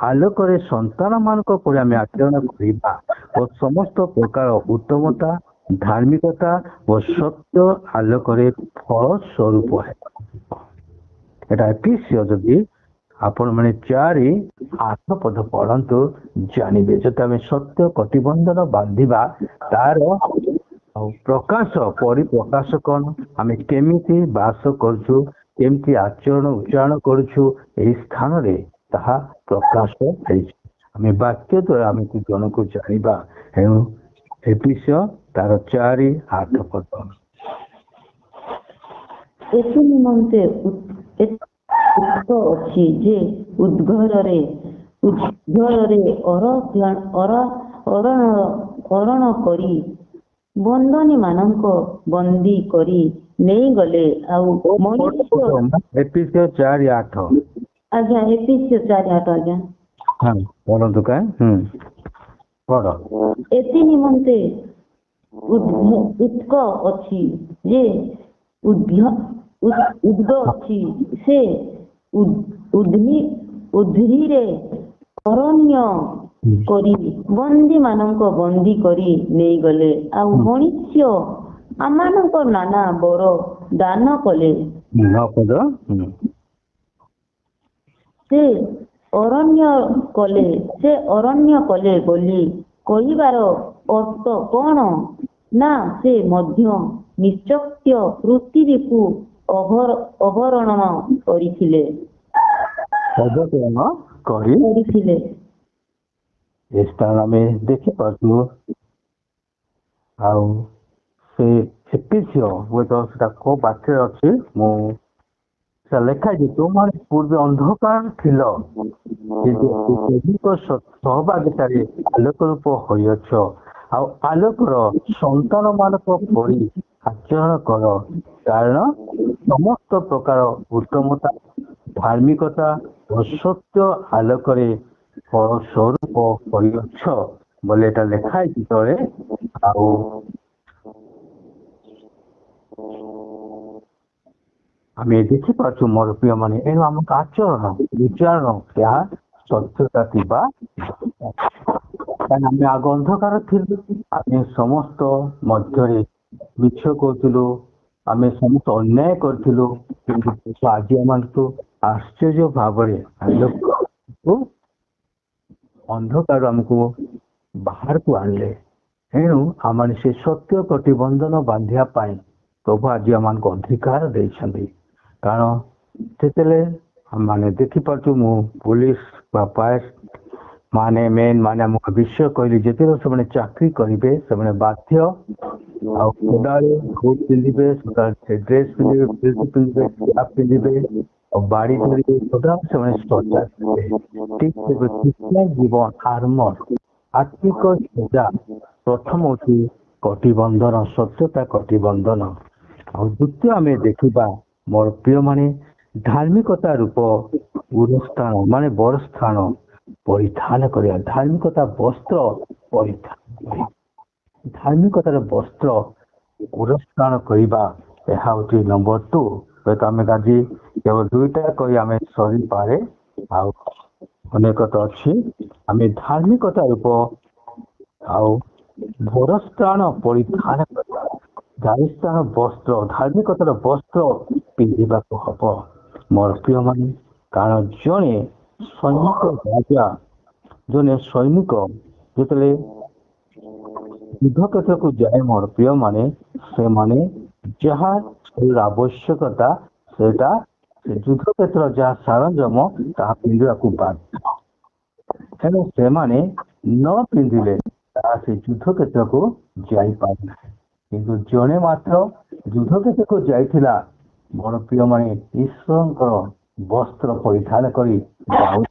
आलोक संतान मान आम आचरण करवा और समस्त प्रकार उत्तमता धार्मिकता और सत्य आलोक फल स्वरूप है एटा एफिसियो जदि आपण मैंने 4:8 पद पढ़ंतु जानवे जो आम सत्य कटिबंधन बांधिबा तार प्रकाश परिप्रकाश कौन आम केमिति बास करुछु केमिति आचरण उच्चारण करुछु एही स्थान रे ताहा प्रकाश आम वाक्य द्वारा आम जन को जाना एणु एफिसियो तार 4:8 पद निमंते अच्छी जे उद्घर ଉଦ୍ଧରରେ ଅରଣ କରି ବନ୍ଦନୀ ମାନଙ୍କ ବନ୍ଦୀ କରି ନେଇଗଲେ। ଆଉ ମନୁଷ୍ୟ ଏପିସିଓ 4:8 ଆଜ୍ଞା ଏପିସିଓ 4:8 ଆଜ୍ଞା ପଢନ୍ତୁ କାଁ ପଢ। ଏଥି ନିମନ୍ତେ ଉତ୍କ ଅଛି ଯେ ଉଦ୍ଗ ଅଛି ସେ ଉଦ୍ଧିରେ ଅରଣ୍ୟ କରି ବନ୍ଦୀ ମାନଙ୍କ ବନ୍ଦୀ କରି ନେଇଗଲେ। ଆଉ ମନୁଷ୍ୟ ଆମମାନଙ୍କ ନାନା ବର ଦାନ କଲେ। ସେ ଅରଣ୍ୟ କଲେ ବୋଲି କହିବାର ଅର୍ଥ କଣ? ନା ସେ ମଧ୍ୟ ନିଶ୍ଚୟ ପୃଥିବୀକୁ ଅବରଣ କରିଥିଲେ। ଏ ସ୍ଥାନ ଆମେ ଦେଖିପାରୁଛୁ। ଆଉ ସେ ଏପିସିଓ ହୁଏତ ସେଟା କୋଉ ବାକ୍ୟରେ ଅଛି, ମୁଁ ସେଟା ଲେଖା ହେଇଛି, ତୁମମାନେ ପୂର୍ବେ ଅନ୍ଧକାର ଥିଲ କିନ୍ତୁ ପ୍ରଭୁଙ୍କ ସହଭାଗିତାରେ ଆଲୋକ ରୂପ ହୋଇଅଛ। ଆଉ ଆଲୋକର ସନ୍ତାନ ମାନଙ୍କ ପରି ଆଚରଣ କର, କାରଣ ସମସ୍ତ ପ୍ରକାର ଉତ୍ତମତା, ଧାର୍ମିକତା ଓ ସତ୍ୟ ଆଲୋକରେ ଫଳ ସ୍ୱରୂପ କରିଅଛ ବୋଲି ଏଟା ଲେଖା ହେଇଛି ତଳେ। ଆଉ ଆମେ ଦେଖିପାରୁଛୁ ମୋର ପ୍ରିୟ ମାନେ, ଏଣୁ ଆମକୁ ଆଚରଣ ବିଚାରଣ ଏହା ସତ୍ୟତା ଥିବା। କାରଣ ଆମେ ଆଗ ଅନ୍ଧକାର ଥିଲୁ, ଆମେ ସମସ୍ତ ମଧ୍ୟରେ ମିଛ କହୁଥିଲୁ, ଆମେ ସମସ୍ତ ଅନ୍ୟାୟ କରିଥିଲୁ, କିନ୍ତୁ ଆଜି ଆମକୁ ଆଶ୍ଚର୍ଯ୍ୟ ଭାବରେ ଅନ୍ଧକାର ଆମକୁ ବାହାରକୁ ଆଣିଲେ। ଏଣୁ ଆମେ ସେ ସତ୍ୟ ପ୍ରତିବନ୍ଧନ ବାନ୍ଧିବା ପାଇଁ ପ୍ରଭୁ ଆଜି ଆମମାନଙ୍କୁ ଅଧିକାର ଦେଇଛନ୍ତି। କାରଣ ସେତେବେଳେ ଆମେ ଦେଖିପାରୁଛୁ, ମୁଁ ପୋଲିସ ବା ପାଏସ ମାନେ ଆମକୁ ବିଷୟ କହିଲି, ଯେତେବେଳେ ସେମାନେ ଚାକିରି କରିବେ ସେମାନେ ବାଧ୍ୟ ଆଉ ସଦାବେଳେ କୋଟ୍ ପିନ୍ଧିବେ, ସଦାବେଳେ ଡ୍ରେସ୍ ପିନ୍ଧିବେ, ପିନ୍ଧିବେ, କ୍ୟାପ୍ ପିନ୍ଧିବେ ଆଉ ବାଡ଼ି ଧରିବେ, ସଦାବେଳେ ସେମାନେ ସଜା ଠିକ ଜୀବନ ଆର୍ମର ଆତ୍ମିକ ସଜା ପ୍ରଥମ ହଉଛି କଟିବନ୍ଧନ, ସତ୍ୟତା କଟିବନ୍ଧନ। ଆଉ ଦ୍ୱିତୀୟ ଆମେ ଦେଖିବା ମୋର ପ୍ରିୟ ମାନେ, ଧାର୍ମିକତା ରୂପ ଉରସ୍ଥାନ ମାନେ ବରସ୍ଥାନ ପରିଧାନ କରିବା। ଧାର୍ମିକତା ବସ୍ତ୍ର ପରିଧାନ କରିବା, ଧାର୍ମିକତାର ବସ୍ତ୍ର ଉରସ୍ଥାନ କରିବା, ଏହା ହଉଛି ନମ୍ବର 2। ହୁଏତ ଆମେ ଆଜି କେବଳ 2ଟା କହି ଆମେ ସରିପାରେ, ଆଉ ଅନେକ ତ ଅଛି। ଆମେ ଧାର୍ମିକତା ରୂପ ଆଉ ବରସ୍ଥାନ ପରିଧାନ କରିବା, ଧାର୍ମିକତାର ବସ୍ତ୍ର, ଧାର୍ମିକତାର ବସ୍ତ୍ର ପିନ୍ଧିବାକୁ ହବ ମୋର ପ୍ରିୟ ମାନେ। କାରଣ ଜଣେ ସୈନିକ ରାଜା, ଜଣେ ସୈନିକ ଯେତେବେଳେ ଯୁଦ୍ଧ କ୍ଷେତ୍ରକୁ ଯାଏ ମୋର ପ୍ରିୟ ମାନେ, ସେମାନେ ଯାହା ଆବଶ୍ୟକତା ସେଇଟା ସେ ଯୁଦ୍ଧ କ୍ଷେତ୍ର ଯାହା ସରଞ୍ଜାମ ତାହା ପିନ୍ଧିବାକୁ ବାଧ୍ୟ। ତେଣୁ ସେମାନେ ନ ପିନ୍ଧିଲେ ତାହା ସେ ଯୁଦ୍ଧ କ୍ଷେତ୍ରକୁ ଯାଇପାରେ ନାହିଁ। କିନ୍ତୁ ଜଣେ ମାତ୍ର ଯୁଦ୍ଧ କ୍ଷେତ୍ରକୁ ଯାଇଥିଲା ମୋର ପ୍ରିୟ ମାନେ, ଈଶ୍ୱରଙ୍କର ବସ୍ତ୍ର ପରିଧାନ କରି ଦାଉଦ।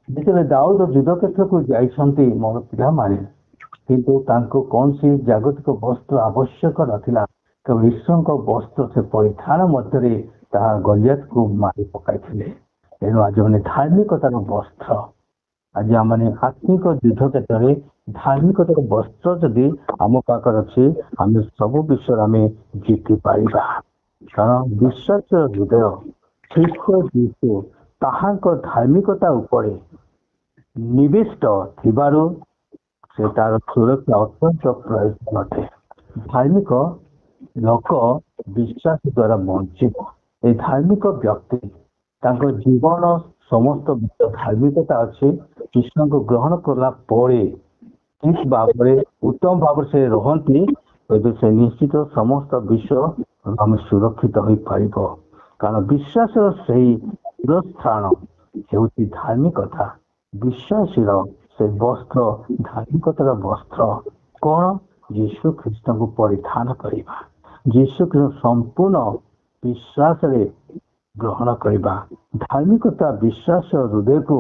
ଯେତେବେଳେ ଦାଉଦ ଯୁଦ୍ଧ କ୍ଷେତ୍ରକୁ ଯାଇଛନ୍ତି ମୋର ପିଲାମାନେ, କିନ୍ତୁ ତାଙ୍କୁ କୌଣସି ଜାଗତିକ ବସ୍ତ୍ର ଆବଶ୍ୟକ ନଥିଲା, କେବଳ ଈଶ୍ୱରଙ୍କ ବସ୍ତ୍ର ସେ ପରିଧାନ ମଧ୍ୟରେ ତାହା ଗଲିଆତକୁ ମାରି ପକାଇଥିଲେ। ଏଣୁ ଆଜି ମାନେ ଧାର୍ମିକତାର ବସ୍ତ୍ର, ଆଜି ଆମେ ଆତ୍ମିକ ଯୁଦ୍ଧ କ୍ଷେତ୍ରରେ ଧାର୍ମିକତାର ବସ୍ତ୍ର ଯଦି ଆମ ପାଖରେ ଅଛି, ଆମେ ସବୁ ବିଷୟରେ ଆମେ ଜିତି ପାରିବା। କାରଣ ବିଶ୍ୱାସର ହୃଦୟ ଖ୍ରୀଷ୍ଟ ଯୀଶୁ ତାହାଙ୍କ ଧାର୍ମିକତା ଉପରେ ନିବିଷ୍ଟ ଥିବାରୁ ସେ ତାର ସୁରକ୍ଷା ଅତ୍ୟନ୍ତ ପ୍ରୟୋଜନ ଅଟେ। ଧାର୍ମିକ ଲୋକ ବିଶ୍ୱାସ ଦ୍ୱାରା ବଞ୍ଚିବ। ଏ ଧାର୍ମିକ ବ୍ୟକ୍ତି ତାଙ୍କ ଜୀବନ ସମସ୍ତ ଧାର୍ମିକତା ଅଛି, କୃଷ୍ଣଙ୍କୁ ଗ୍ରହଣ କଲା ପରେ ଠିକ ଭାବରେ ଉତ୍ତମ ଭାବରେ ସେ ରହନ୍ତି, ତେବେ ସେ ନିଶ୍ଚିତ ସମସ୍ତ ବିଷୟ ଆମେ ସୁରକ୍ଷିତ ହୋଇପାରିବ। କାରଣ ବିଶ୍ୱାସର ସେହି ସ୍ଥାନ ହେଉଛି ଧାର୍ମିକତା। ବିଶ୍ୱାସୀର ସେ ବସ୍ତ୍ର, ଧାର୍ମିକତାର ବସ୍ତ୍ର କଣ? ଯୀଶୁ ଖ୍ରୀଷ୍ଟଙ୍କୁ ପରିଧାନ କରିବା, ଯୀଶୁ ଖ୍ରୀଷ୍ଟ ସମ୍ପୂର୍ଣ୍ଣ ବିଶ୍ୱାସରେ ଗ୍ରହଣ କରିବା। ଧାର୍ମିକତା ବିଶ୍ୱାସ ହୃଦୟକୁ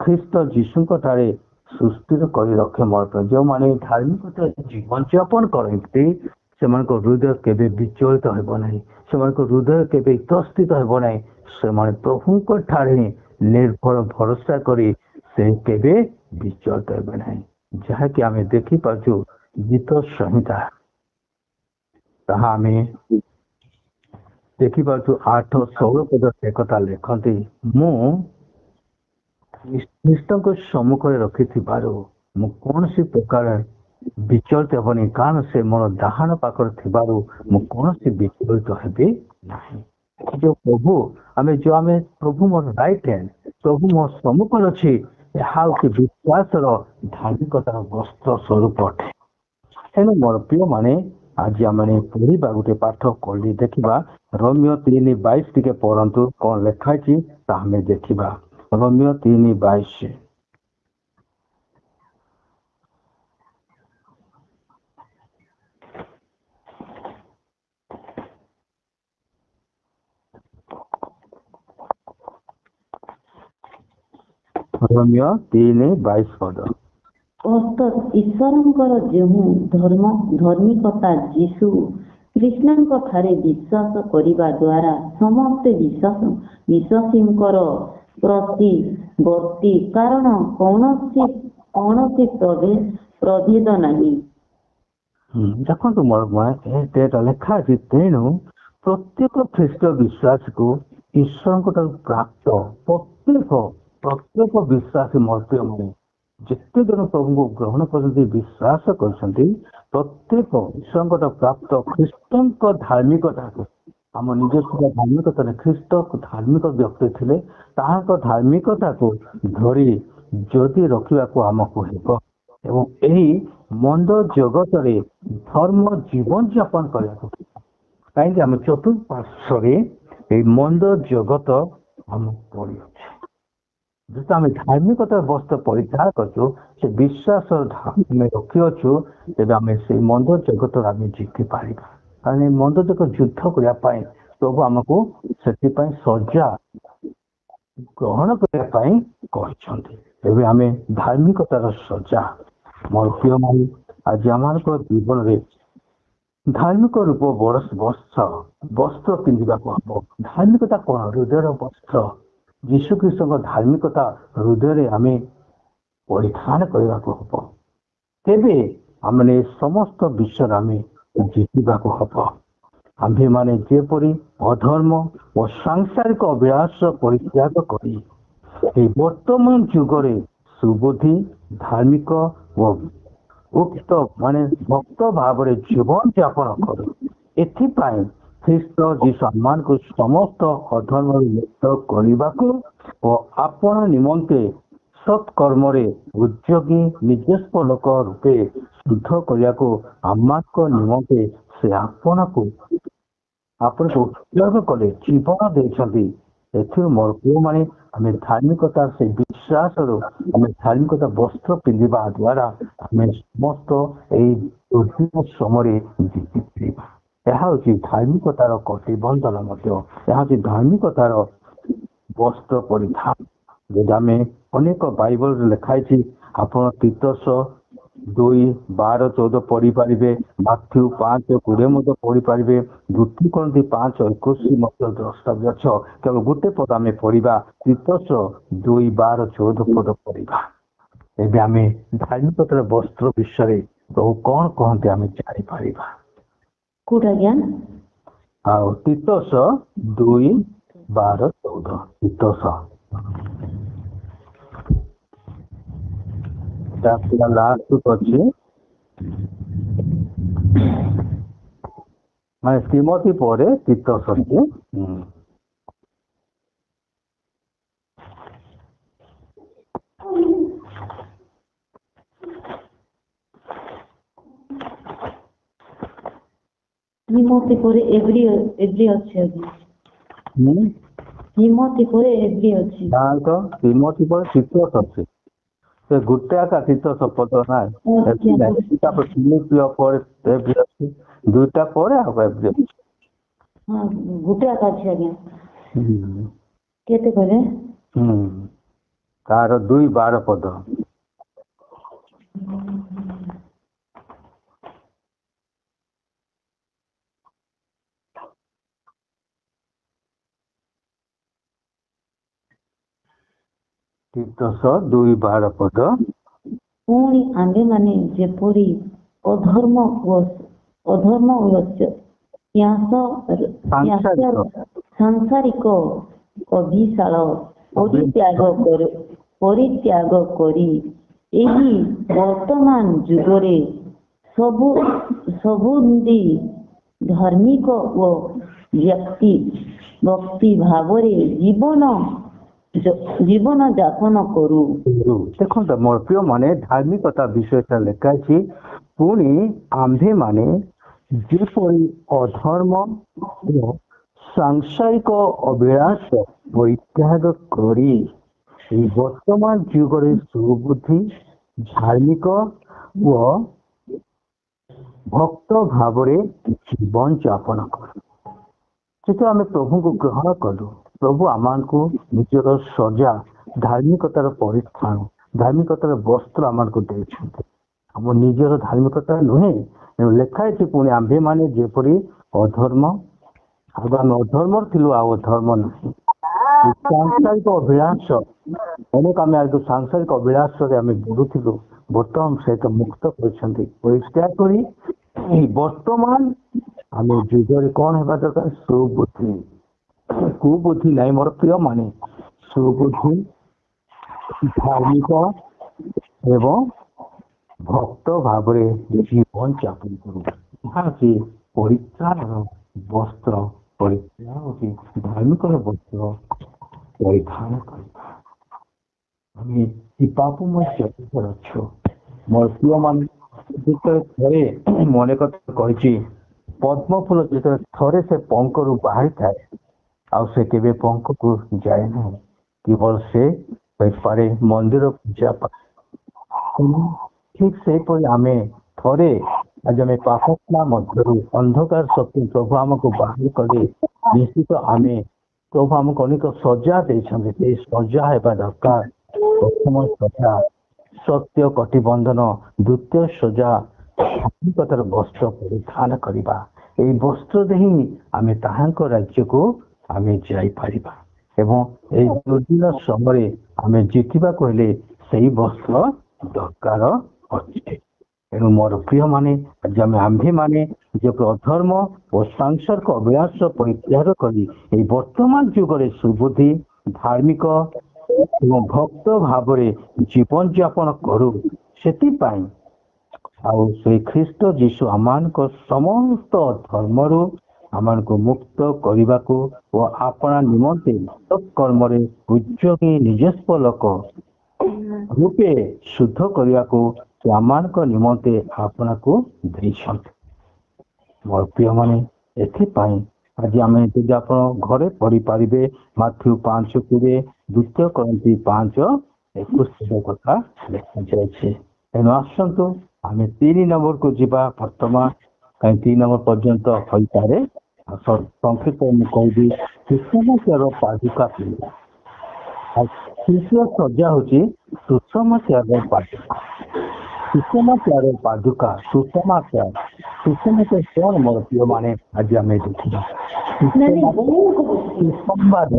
ଖ୍ରୀଷ୍ଟ ଯୀଶୁଙ୍କ ଠାରେ ସୁସ୍ଥିର କରି ରଖେ ମୋର ପ୍ରିୟ। ଯେଉଁମାନେ ଧାର୍ମିକତା ଜୀବନଯାପନ କରନ୍ତି ସେମାନଙ୍କ ହୃଦୟ କେବେ ବିଚଳିତ ହେବ ନାହିଁ, ସେମାନଙ୍କ ହୃଦୟ କେବେ ଇତସ୍ଥିତ ହେବ ନାହିଁ। ସେମାନେ ପ୍ରଭୁଙ୍କ ଠାରେ ନିର୍ଭର ଭରସା କରି ସେ କେବେ ବିଚଳିତ ହେବେ ନାହିଁ। ଯାହାକି ଆମେ ଦେଖିପାରୁଛୁ ଗୀତ ସଂହିତା, ତାହା ଆମେ ଦେଖିପାରୁଛୁ 8:16 ପଦ ସେ କଥା ଲେଖନ୍ତି, ମୁଁ ଖ୍ରୀଷ୍ଟଙ୍କ ସମ୍ମୁଖରେ ରଖିଥିବାରୁ ମୁଁ କୌଣସି ପ୍ରକାର ବିଚଳିତ ହେବନି, କାରଣ ସେ ମୋର ଡାହାଣ ପାଖରେ ଥିବାରୁ ମୁଁ କୌଣସି ବିଚଳିତ ହେବି ନାହିଁ। ଯୋଉ ପ୍ରଭୁ ଆମେ ପ୍ରଭୁ ମୋର ରାଇଟ୍ ହ୍ୟାଣ୍ଡ, ପ୍ରଭୁ ମୋ ସମ୍ମୁଖରେ ଅଛି, ଏହା ହେଉଛି ବିଶ୍ୱାସର ଧାର୍ମିକତାର ବସ୍ତ୍ର ସ୍ୱରୂପ ଅଟେ। ତେଣୁ ମୋର ପ୍ରିୟମାନେ ଆଜି ଆମେ ପଢିବା ଗୋଟେ ପାଠ କଲି ଦେଖିବା ରୋମିଓ 3:22 ଟିକେ ପଢନ୍ତୁ, କଣ ଲେଖା ହେଇଛି ତାହା ଆମେ ଦେଖିବା। ରୋମିଓ 3:22। ରୋମିଓ 3:22 ପଦ। ଅର୍ଥାତ୍ ଈଶ୍ୱରଙ୍କର ଯେଉଁ ଧାର୍ମିକତା ଯୀଶୁ ଖ୍ରୀଷ୍ଟଙ୍କ ଠାରେ ବିଶ୍ୱାସ କରିବା ଦ୍ୱାରା ସମସ୍ତେ ବିଶ୍ୱାସୀଙ୍କର ପ୍ରତିବର୍ତ୍ତୀ, କାରଣ କୌଣସି ପ୍ରଭେଦ ନାହିଁ। ଦେଖନ୍ତୁ ମୋର ଲେଖା ଅଛି, ତେଣୁ ପ୍ରତ୍ୟେକ ଖ୍ରୀଷ୍ଟ ବିଶ୍ୱାସୀକୁ ଈଶ୍ୱରଙ୍କ ଠାରୁ ପ୍ରାପ୍ତ ପ୍ରତ୍ୟେକ ବିଶ୍ୱାସୀ ମର୍ତ୍ତ୍ୟମାନେ ଯେତେ ଜଣ ପ୍ରଭୁଙ୍କୁ ଗ୍ରହଣ କରିଛନ୍ତି ବିଶ୍ୱାସ କରିଛନ୍ତି, ପ୍ରତ୍ୟେକ ଈଶ୍ୱରଙ୍କ ଠାରୁ ପ୍ରାପ୍ତ ଖ୍ରୀଷ୍ଟଙ୍କ ଧାର୍ମିକତାକୁ, ଆମ ନିଜସ୍ୱ ଧାର୍ମିକତାରେ ଖ୍ରୀଷ୍ଟ ଧାର୍ମିକ ବ୍ୟକ୍ତି ଥିଲେ, ତାହାଙ୍କ ଧାର୍ମିକତାକୁ ଧରି ଯଦି ରଖିବାକୁ ଆମକୁ ହେବ ଏବଂ ଏହି ମନ୍ଦ ଜଗତରେ ଧର୍ମ ଜୀବନଯାପନ କରିବାକୁ, କାହିଁକି ଆମେ ଚତୁଃପାର୍ଶ୍ୱରେ ଏହି ମନ୍ଦ ଜଗତ ଆମକୁ ପଡ଼ିଅଛି। ଯେହେତୁ ଆମେ ଧାର୍ମିକତାର ବସ୍ତ୍ର ପରିତ୍ୟାଗ କରୁଛୁ, ସେ ବିଶ୍ୱାସର ଆମେ ରଖିଅଛୁ, ତେବେ ଆମେ ସେଇ ମନ୍ଦ ଜଗତରେ ଆମେ ଜିତିପାରିବା। କାରଣ ଏ ମନ୍ଦ ଜଗତ ଯୁଦ୍ଧ କରିବା ପାଇଁ ପ୍ରଭୁ ଆମକୁ ସେଥିପାଇଁ ସଜା ଗ୍ରହଣ କରିବା ପାଇଁ କହିଛନ୍ତି। ଏବେ ଆମେ ଧାର୍ମିକତାର ସଜା, ମୋର ପ୍ରିୟମାନେ ଆଜି ଆମମାନଙ୍କ ଜୀବନରେ ଧାର୍ମିକ ରୂପ ବସ୍ତ୍ର ପିନ୍ଧିବାକୁ ହବ। ଧାର୍ମିକତା କଣ? ହୃଦୟର ବସ୍ତ୍ର। ଯୀଶୁଖ୍ରୀଷ୍ଟଙ୍କ ଧାର୍ମିକତା ହୃଦୟରେ ଆମେ ପରିଧାନ କରିବାକୁ ହବ। ତେବେ ଆମେ ସମସ୍ତ ବିଷୟରେ ଆମେ ଜିତିବାକୁ ହବ। ଆମ୍ଭେମାନେ ଯେପରି ଅଧର୍ମ ଓ ସାଂସାରିକ ଅଭିଳାଷ ପରିତ୍ୟାଗ କରି ଏହି ବର୍ତ୍ତମାନ ଯୁଗରେ ସୁବୁଦ୍ଧି, ଧାର୍ମିକ ଓ ଭକ୍ତ ଭାବରେ ଜୀବନ ଯାପନ କରୁ। ଏଥିପାଇଁ ଖ୍ରୀଷ୍ଟ ଯୀଶୁ ଆମମାନଙ୍କୁ ସମସ୍ତ ଅଧର୍ମରୁ ମୁକ୍ତ କରିବାକୁ ଓ ଆପଣ ନିମନ୍ତେ ସତ୍କର୍ମରେ ଉଦ୍ଯୋଗୀ ନିଜସ୍ୱ ଲୋକ ରୂପେ ଶୁଦ୍ଧ କରିବାକୁ ଆମମାନଙ୍କ ନିମନ୍ତେ ସେ ଆପଣଙ୍କୁ ଉତ୍ସର୍ଗ କଲେ, ଜୀବନ ଦେଇଛନ୍ତି। ଏଥିରୁ ମୋର ପ୍ରିୟମାନେ ଆମେ ଧାର୍ମିକତା ସେ ବିଶ୍ୱାସରୁ ଆମେ ଧାର୍ମିକତା ବସ୍ତ୍ର ପିନ୍ଧିବା ଦ୍ୱାରା ଆମେ ସମସ୍ତ ଏହି ଦୁର୍ଦିନ ସମୟରେ ଜିତିପାରିବା। ଏହା ହେଉଛି ଧାର୍ମିକତାର କଟିବନ୍ଧନ ମଧ୍ୟ, ଏହା ହେଉଛି ଧାର୍ମିକତାର ବସ୍ତ୍ର ପରିଧାନ। ଯଦି ଆମେ ଅନେକ ବାଇବଲରେ ଲେଖା ହେଇଛି, ଆପଣ ତିତସ 2:12-14 ପଢିପାରିବେ, ମାଥ୍ୟୁ 5:20 ମଧ୍ୟ ପଢିପାରିବେ, 2 Corinthians 5:21 ମଧ୍ୟ ଦ୍ରଷ୍ଟାବ୍ୟ ଅଛ। କେବଳ ଗୋଟେ ପଦ ଆମେ ପଢିବା, ତିତସ 2:12-14 ପଦ ପଢିବା। ଏବେ ଆମେ ଧାର୍ମିକତାର ବସ୍ତ୍ର ବିଷୟରେ ପ୍ରଭୁ କଣ କହନ୍ତି ଆମେ ଜାଣିପାରିବା। କୋଉଟା ଆଜ୍ଞା? ଆଉ ତିତସ 2:12-14 ତିତସ ଲାଷ୍ଟ ଅଛି, ମାନେ ତିମୋଥୀ ପରେ ତିତସ ଅଛି। ତିମୋଥୀ ପରେ ଏଭ୍ରି ଅଛି ଆଜ୍ଞା। ତିମୋଥୀ ପରେ ଏଭ୍ରି ଅଛି। ତିମୋଥୀ ପରେ ତିତସ ଅଛି। ସେ ଗୋଟେ ଆକା ତିତସ ପଦ ନାହିଁ, ତାପରେ ଫିଲିପିଓ ପରେ ଏଭ୍ରି ଅଛି, ଦୁଇଟା ପରେ ଆଉ ଏଭ୍ରି ଅଛି। ହଁ ଗୋଟେ ଆକା ଅଛି ଆଜ୍ଞା। କେତେ କହିଲେ? ତାର 2:12 ପଦ। ତିତସ 2:12 ପଦ। ପୁଣି ଆମ୍ଭେମାନେ ଯେପରି ଅଧର୍ମ ଓ ସାଂସାରିକ ଅଭିଶାଳ ପରିତ୍ୟାଗ କରି ଏହି ବର୍ତ୍ତମାନ ଯୁଗରେ ସବୁନ୍ଦି ଧାର୍ମିକ ଓ ଭକ୍ତି ଭାବରେ ଜୀବନ ଯାପନ କରୁ। ଦେଖନ୍ତୁ ମୋର ପ୍ରିୟ ମାନେ ଧାର୍ମିକତା ବିଷୟଟା ଲେଖା ଅଛି। ପୁଣି ଆମ୍ଭେମାନେ ଯେପରି ଅଧର୍ମ ଓ ସାଂସାରିକ ଅଭିଳାଷ ପରିତ୍ୟାଗ କରି ଏହି ବର୍ତ୍ତମାନ ଯୁଗରେ ସୁବୁଦ୍ଧି ଧାର୍ମିକ ଓ ଭକ୍ତ ଭାବରେ ଜୀବନ ଯାପନ କରୁ। ଯେତେବେଳେ ଆମେ ପ୍ରଭୁଙ୍କୁ ଗ୍ରହଣ କଲୁ, ପ୍ରଭୁ ଆମକୁ ନିଜର ସଜା ଧାର୍ମିକତାର ପରିସ୍ଥାନ ଧାର୍ମିକତାର ବସ୍ତ୍ର ଆମକୁ ଦେଇଛନ୍ତି। ଆମ ନିଜର ଧାର୍ମିକତା ନୁହେଁ, ଲେଖା ହେଇଛି ପୁଣି ଆମ୍ଭେମାନେ ଯେପରି ଅଧର୍ମ, ଆଗ ଆମେ ଅଧର୍ମ ଥିଲୁ, ଆଉ ଅଧର୍ମ ନାହିଁ। ସାଂସାରିକ ଅଭିଳାଷ ଅନେକ ଆମେ ଆଗ ସାଂସାରିକ ଅଭିଳାଷରେ ଆମେ ବୁଡୁଥିଲୁ, ବର୍ତ୍ତମାନ ସହିତ ମୁକ୍ତ କରିଛନ୍ତି। ପରିତ୍ୟାଗ କରି ବର୍ତ୍ତମାନ ଆମେ ଯୁଗରେ କଣ ହେବା ଦରକାର? ସୁବୁଦ୍ଧି। କୁବୁଦ୍ଧି ନାହିଁ ମୋର ପ୍ରିୟ ମାନେ, ସୁବୁଦ୍ଧି ଧାର୍ମିକ ଏବଂ ଭକ୍ତ ଭାବରେ ଜୀବନ ଯାପନ କରୁ। ଯାହାକି ପରିତ୍ରାଣର ବସ୍ତ୍ର ପରିତ୍ରାଣ ହଉଛି ଧାର୍ମିକର ବସ୍ତ୍ର ପରିଧାନ କରିବା। ଆମେ ପାପମୟ ଜଗତରେ ଅଛୁ ମୋର ପ୍ରିୟ ମାନେ। ଯେତେବେଳେ ଥରେ ମନେ କଥା କହିଛି, ପଦ୍ମ ଫୁଲ ଯେତେବେଳେ ଥରେ ସେ ପଙ୍କରୁ ବାହାରିଥାଏ ଆଉ ସେ କେବେ ପଙ୍କକୁ ଯାଏ ନାହିଁ, କେବଳ ସେ ପାରେ ମନ୍ଦିର ପୂଜା ପାଏ। ଠିକ ସେହିପରି ଆମେ ଥରେ ଆଜି ଆମେ ପାପାତ୍ମା ମଧ୍ୟରୁ ଅନ୍ଧକାର ଶକ୍ତି ପ୍ରଭୁ ଆମକୁ ବାହାର କଲେ, ନିଶ୍ଚିତ ଆମେ ପ୍ରଭୁ ଆମକୁ ଅନେକ ସଜା ଦେଇଛନ୍ତି। ସେଇ ସଜା ହେବା ଦରକାର। ପ୍ରଥମ ସଜା ସତ୍ୟ କଟିବନ୍ଧନ, ଦ୍ୱିତୀୟ ସଜା ଧାର୍ମିକତାର ବସ୍ତ୍ର ପରିଧାନ କରିବା। ଏହି ବସ୍ତ୍ରରେ ହିଁ ଆମେ ତାହାଙ୍କ ରାଜ୍ୟକୁ ଆମେ ଯାଇପାରିବା ଏବଂ ଏହି ଦୁର୍ଦିନ ସମୟରେ ଆମେ ଜିତିବାକୁ ହେଲେ ସେହି ବସ୍ତ୍ର ଦରକାର ଅଛି। ତେଣୁ ମୋର ପ୍ରିୟ ମାନେ, ଆଜି ଆମ୍ଭେମାନେ ଯେପରି ଅଧର୍ମ ଓ ସାଂସାରିକ ଅଭିଳାଷ ପରିତ୍ୟାଗ କରି ଏହି ବର୍ତ୍ତମାନ ଯୁଗରେ ସୁବୁଦ୍ଧି ଧାର୍ମିକ ଏବଂ ଭକ୍ତ ଭାବରେ ଜୀବନ ଯାପନ କରୁ, ସେଥିପାଇଁ ଆଉ ସେଇ ଖ୍ରୀଷ୍ଟ ଯୀଶୁ ଆମମାନଙ୍କ ସମସ୍ତ ଧର୍ମରୁ ଆମମାନଙ୍କୁ ମୁକ୍ତ କରିବାକୁ ଓ ଆପଣା ନିମନ୍ତେ କର୍ମରେ ଉଦ୍ୟୋଗୀ ନିଜସ୍ୱ ଲୋକ ରୂପେ ଶୁଦ୍ଧ କରିବାକୁ ସେ ଆମମାନଙ୍କ ନିମନ୍ତେ ଆପଣଙ୍କୁ ଦେଇଛନ୍ତି। ମୋର ପ୍ରିୟମାନେ, ଏଥିପାଇଁ ଆଜି ଆମେ ଯଦି ଆପଣ ଘରେ ପଢିପାରିବେ ମାଥ୍ୟୁ 5:20, ଦ୍ୱିତୀୟ କରନ୍ଥୀ 5:21 କଥା ଲେଖାଯାଇଛି। ତେଣୁ ଆସନ୍ତୁ ଆମେ 3 ନମ୍ବରକୁ ଯିବା। ବର୍ତ୍ତମାନ କାହିଁ 3 ନମ୍ବର ପର୍ଯ୍ୟନ୍ତ ହୋଇପାରେ, ସଂକ୍ଷିପ୍ତ ମୁଁ କହିବି। ସୁସମାଚାର ପାଦୁକା ପିନ୍ଧିବା। ଆଉ ତୃତୀୟ ସଜା ହଉଛି ସୁସମାଚାର ପାଦୁକା। ସୁସମାଚାର ପାଦୁକା, ସୁସମାଚାର କଣ ମୋର ପ୍ରିୟ ମାନେ? ଆଜି ଆମେ ଦେଖିବା ସୁସମ୍ବାଦ।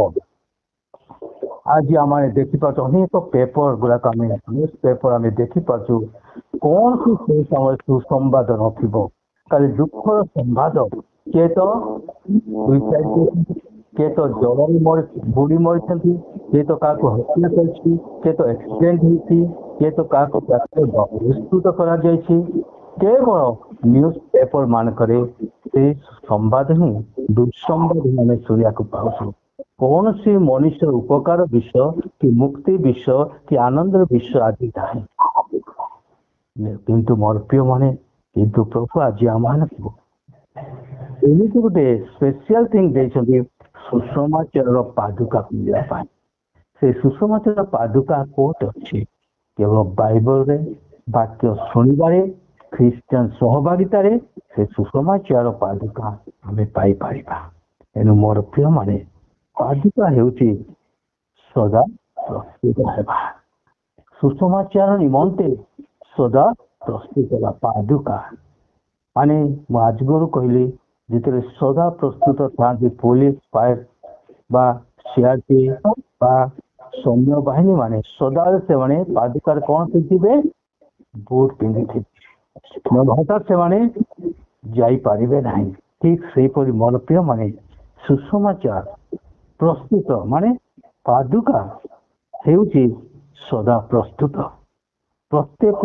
ଆଜି ଆମେ ଦେଖିପାରୁଛୁ ଅନେକ ପେପର ଗୁଡାକ, ଆମେ ନ୍ୟୁଜ ପେପର ଆମେ ଦେଖିପାରୁଛୁ। କଣ କି ସେଇ ସମୟରେ ସୁସମ୍ବାଦ ନଥିବ, ଖାଲି ଦୁଃଖର ସମ୍ବାଦ। କିଏ ତ କିଏ ତ ଜଳରେ ବୁଡି ମରିଛନ୍ତି, କିଏ ତ କାହାକୁ ହତ୍ୟା କରିଛି, କିଏ ତ ଆକ୍ସିଡେଣ୍ଟ ହେଇଛି, କିଏ ତ କାହାକୁ ବହିଷ୍କୃତ କରାଯାଇଛି। କେବଳ ନ୍ୟୁଜ ପେପର ମାନଙ୍କରେ ସେଇ ସମ୍ବାଦ ହିଁ, ଦୁଃସମ୍ବାଦ ହିଁ ଆମେ ଶୁଣିବାକୁ ପାଉଛୁ। କୌଣସି ମଣିଷର ଉପକାର ବିଷୟ କି ମୁକ୍ତି ବିଷୟ କି ଆନନ୍ଦର ବିଷୟ ଆଜି ନାହିଁ। କିନ୍ତୁ ମୋର ପ୍ରିୟ ମାନେ, କିନ୍ତୁ ପ୍ରଭୁ ଆଜି ଆମମାନଙ୍କୁ ଏମିତି ଗୋଟେ ସ୍ପେସିଆଲ ଥିଙ୍ଗ ଦେଇଛନ୍ତି, ସୁସମାଚାରର ପାଦୁକା ପିନ୍ଧିବା ପାଇଁ। ସେ ସୁସମାଚାର ପାଦୁକା କୋଉଠି ଅଛି? କେବଳ ବାଇବଲରେ ବାକ୍ୟ ଶୁଣିବାରେ, ଖ୍ରୀଷ୍ଟିଆନ ସହଭାଗିତାରେ ସେ ସୁସମାଚାର ପାଦୁକା ଆମେ ପାଇପାରିବା। ତେଣୁ ମୋର ପ୍ରିୟ ମାନେ, ପାଦୁକା ହେଉଛି ସଦା ପ୍ରସ୍ତୁତ ହେବା। ସୁସମାଚାର ନିମନ୍ତେ ସଦା ପ୍ରସ୍ତୁତ ହେବା। ପାଦୁକା ମାନେ ମୁଁ ଆଜଗରୁ କହିଲି ଯେତେବେଳେ ସଦା ପ୍ରସ୍ତୁତ ଥାନ୍ତି ପୋଲିସ ଫାୟାର ବା ସିଆରପି ବା ସୈନ୍ୟ ବାହିନୀ ମାନେ ସଦାବେଳେ ସେମାନେ ପାଦୁକାରେ କଣ ପିନ୍ଧିବେ? ବୁଟ ପିନ୍ଧିଥିବେ। ହଠାତ୍ ସେମାନେ ଯାଇପାରିବେ ନାହିଁ। ଠିକ ସେହିପରି ମୋର ପ୍ରିୟ ମାନେ ସୁସମାଚାର ପ୍ରସ୍ତୁତ ମାନେ ପାଦୁକା ହେଉଛି ସଦା ପ୍ରସ୍ତୁତ। ପ୍ରତ୍ୟେକ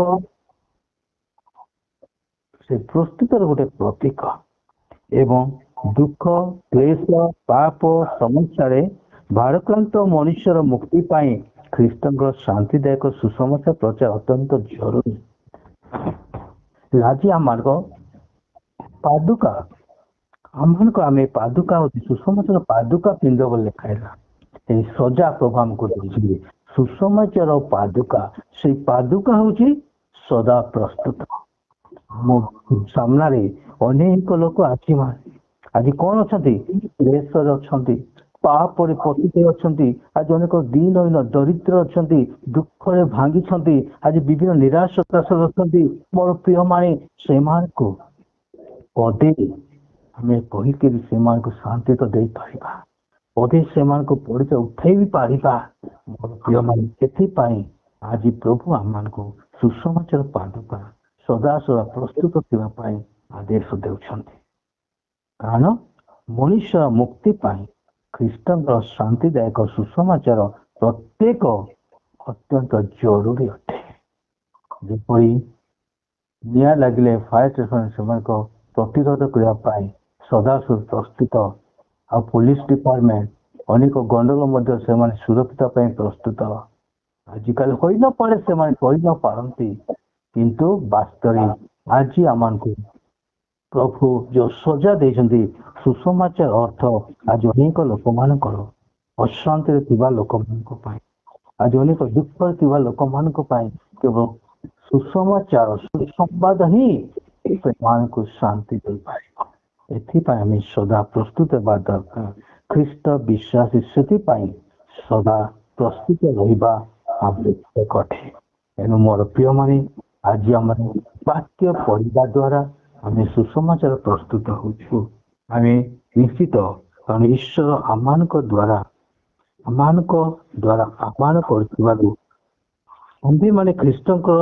ସେ ପ୍ରସ୍ତୁତର ଗୋଟେ ପ୍ରତୀକ ଏବଂ ଦୁଃଖ କ୍ଲେଶ ପାପ ସମସ୍ୟାରେ ଭାରାକ୍ରାନ୍ତ ମନୁଷ୍ୟର ମୁକ୍ତି ପାଇଁ ଖ୍ରୀଷ୍ଟଙ୍କର ଶାନ୍ତିଦାୟକ ସୁସମାଚାର ପ୍ରଚାର ଅତ୍ୟନ୍ତ ଜରୁରୀ। ଆଜି ଆମମାନଙ୍କ ପାଦୁକା ଆମେ ପାଦୁକା ହଉଛି ସୁସମାଚାର ପାଦୁକା ପିନ୍ଧ ବୋଲି ଲେଖା ହେଲା। এই ସଜା ପ୍ରଭୁ ଆମକୁ ଦେଇଛନ୍ତି। ସୁସମାଚାର ପାଦୁକା, ସେଇ ପାଦୁକା ହଉଛି ସଦା ପ୍ରସ୍ତୁତ। ମୋ ସାମ୍ନାରେ ଅନେକ ଲୋକ ଆଜି କଣ ଅଛନ୍ତି? କ୍ଲେଶରେ ଅଛନ୍ତି, ପାପରେ ପତିତ ଅଛନ୍ତି। ଆଜି ଅନେକ ଦିନହୀନ ଦରିଦ୍ର ଅଛନ୍ତି, ଦୁଃଖରେ ଭାଙ୍ଗିଛନ୍ତି। ଆଜି ବିଭିନ୍ନ ନିରାଶ ହତାଶରେ ଅଛନ୍ତି। ମୋର ପ୍ରିୟମାନେ ସେମାନଙ୍କୁ ପଦେ ଆମେ କହିକିରି ସେମାନଙ୍କୁ ଶାନ୍ତି ତ ଦେଇପାରିବା, ପଦେ ସେମାନଙ୍କୁ ପରିଚୟ ଉଠେଇ ବି ପାରିବା। ମୋର ପ୍ରିୟମାନେ ସେଥିପାଇଁ ଆଜି ପ୍ରଭୁ ଆମମାନଙ୍କୁ ସୁସମାଚାର ପାଦୁକା ସଦାସଦା ପ୍ରସ୍ତୁତ ଥିବା ପାଇଁ ଆଦେଶ ଦେଉଛନ୍ତି। କାରଣ ମଣିଷ ମୁକ୍ତି ପାଇଁ ଖ୍ରୀଷ୍ଟଙ୍କର ଶାନ୍ତିଦାୟକ ସୁସମାଚାର ପ୍ରତ୍ୟେକ ଅତ୍ୟନ୍ତ ଜରୁରୀ ଅଟେ। ଯେପରି ନିଆଁ ଲାଗିଲେ ଫାୟାର ଷ୍ଟେସନ ସେମାନଙ୍କ ପ୍ରତିରୋଧ କରିବା ପାଇଁ ସଦାସଦା ପ୍ରସ୍ତୁତ, ଆଉ ପୋଲିସ ଡିପାର୍ଟମେଣ୍ଟ ଅନେକ ଗଣ୍ଡଗୋଳ ମଧ୍ୟ ସେମାନେ ସୁରକ୍ଷିତ ପାଇଁ ପ୍ରସ୍ତୁତ। ଆଜିକାଲି ହୋଇନପାରେ, ସେମାନେ କହିନପାରନ୍ତି, କିନ୍ତୁ ବାସ୍ତବରେ ଆଜି ଆମମାନଙ୍କୁ ପ୍ରଭୁ ଯୋଉ ସଜା ଦେଇଛନ୍ତି ସୁସମାଚାର ଅର୍ଥ ଆଜି ଅନେକ ଲୋକମାନଙ୍କର ଅଶାନ୍ତିରେ ଥିବା ଲୋକମାନଙ୍କ ପାଇଁ, ଆଜି ଅନେକ ଦୁଃଖରେ ଥିବା ଲୋକମାନଙ୍କ ପାଇଁ କେବଳ ସୁସମାଚାର ସୁସମ୍ବାଦ ହିଁ ସେମାନଙ୍କୁ ଶାନ୍ତି ଦେଇପାରିବ। ଏଥିପାଇଁ ଆମେ ସଦା ପ୍ରସ୍ତୁତ ହେବା ଦରକାର। ଖ୍ରୀଷ୍ଟ ବିଶ୍ୱାସୀ ସେଥିପାଇଁ ସଦା ପ୍ରସ୍ତୁତ ରହିବା ଆବଶ୍ୟକ ଅଟେ। ଏଣୁ ମୋର ପ୍ରିୟମାନେ ଆଜି ଆମର ବାକ୍ୟ ପଢିବା ଦ୍ୱାରା ଆମେ ସୁସମାଚାର ପ୍ରସ୍ତୁତ ହେଉଛୁ। ଆମେ ନିଶ୍ଚିତ, କାରଣ ଈଶ୍ୱର ଆମମାନଙ୍କ ଦ୍ୱାରା ଆହ୍ୱାନ କରିଥିବାରୁ ଆମ୍ଭେମାନେ ଖ୍ରୀଷ୍ଟଙ୍କର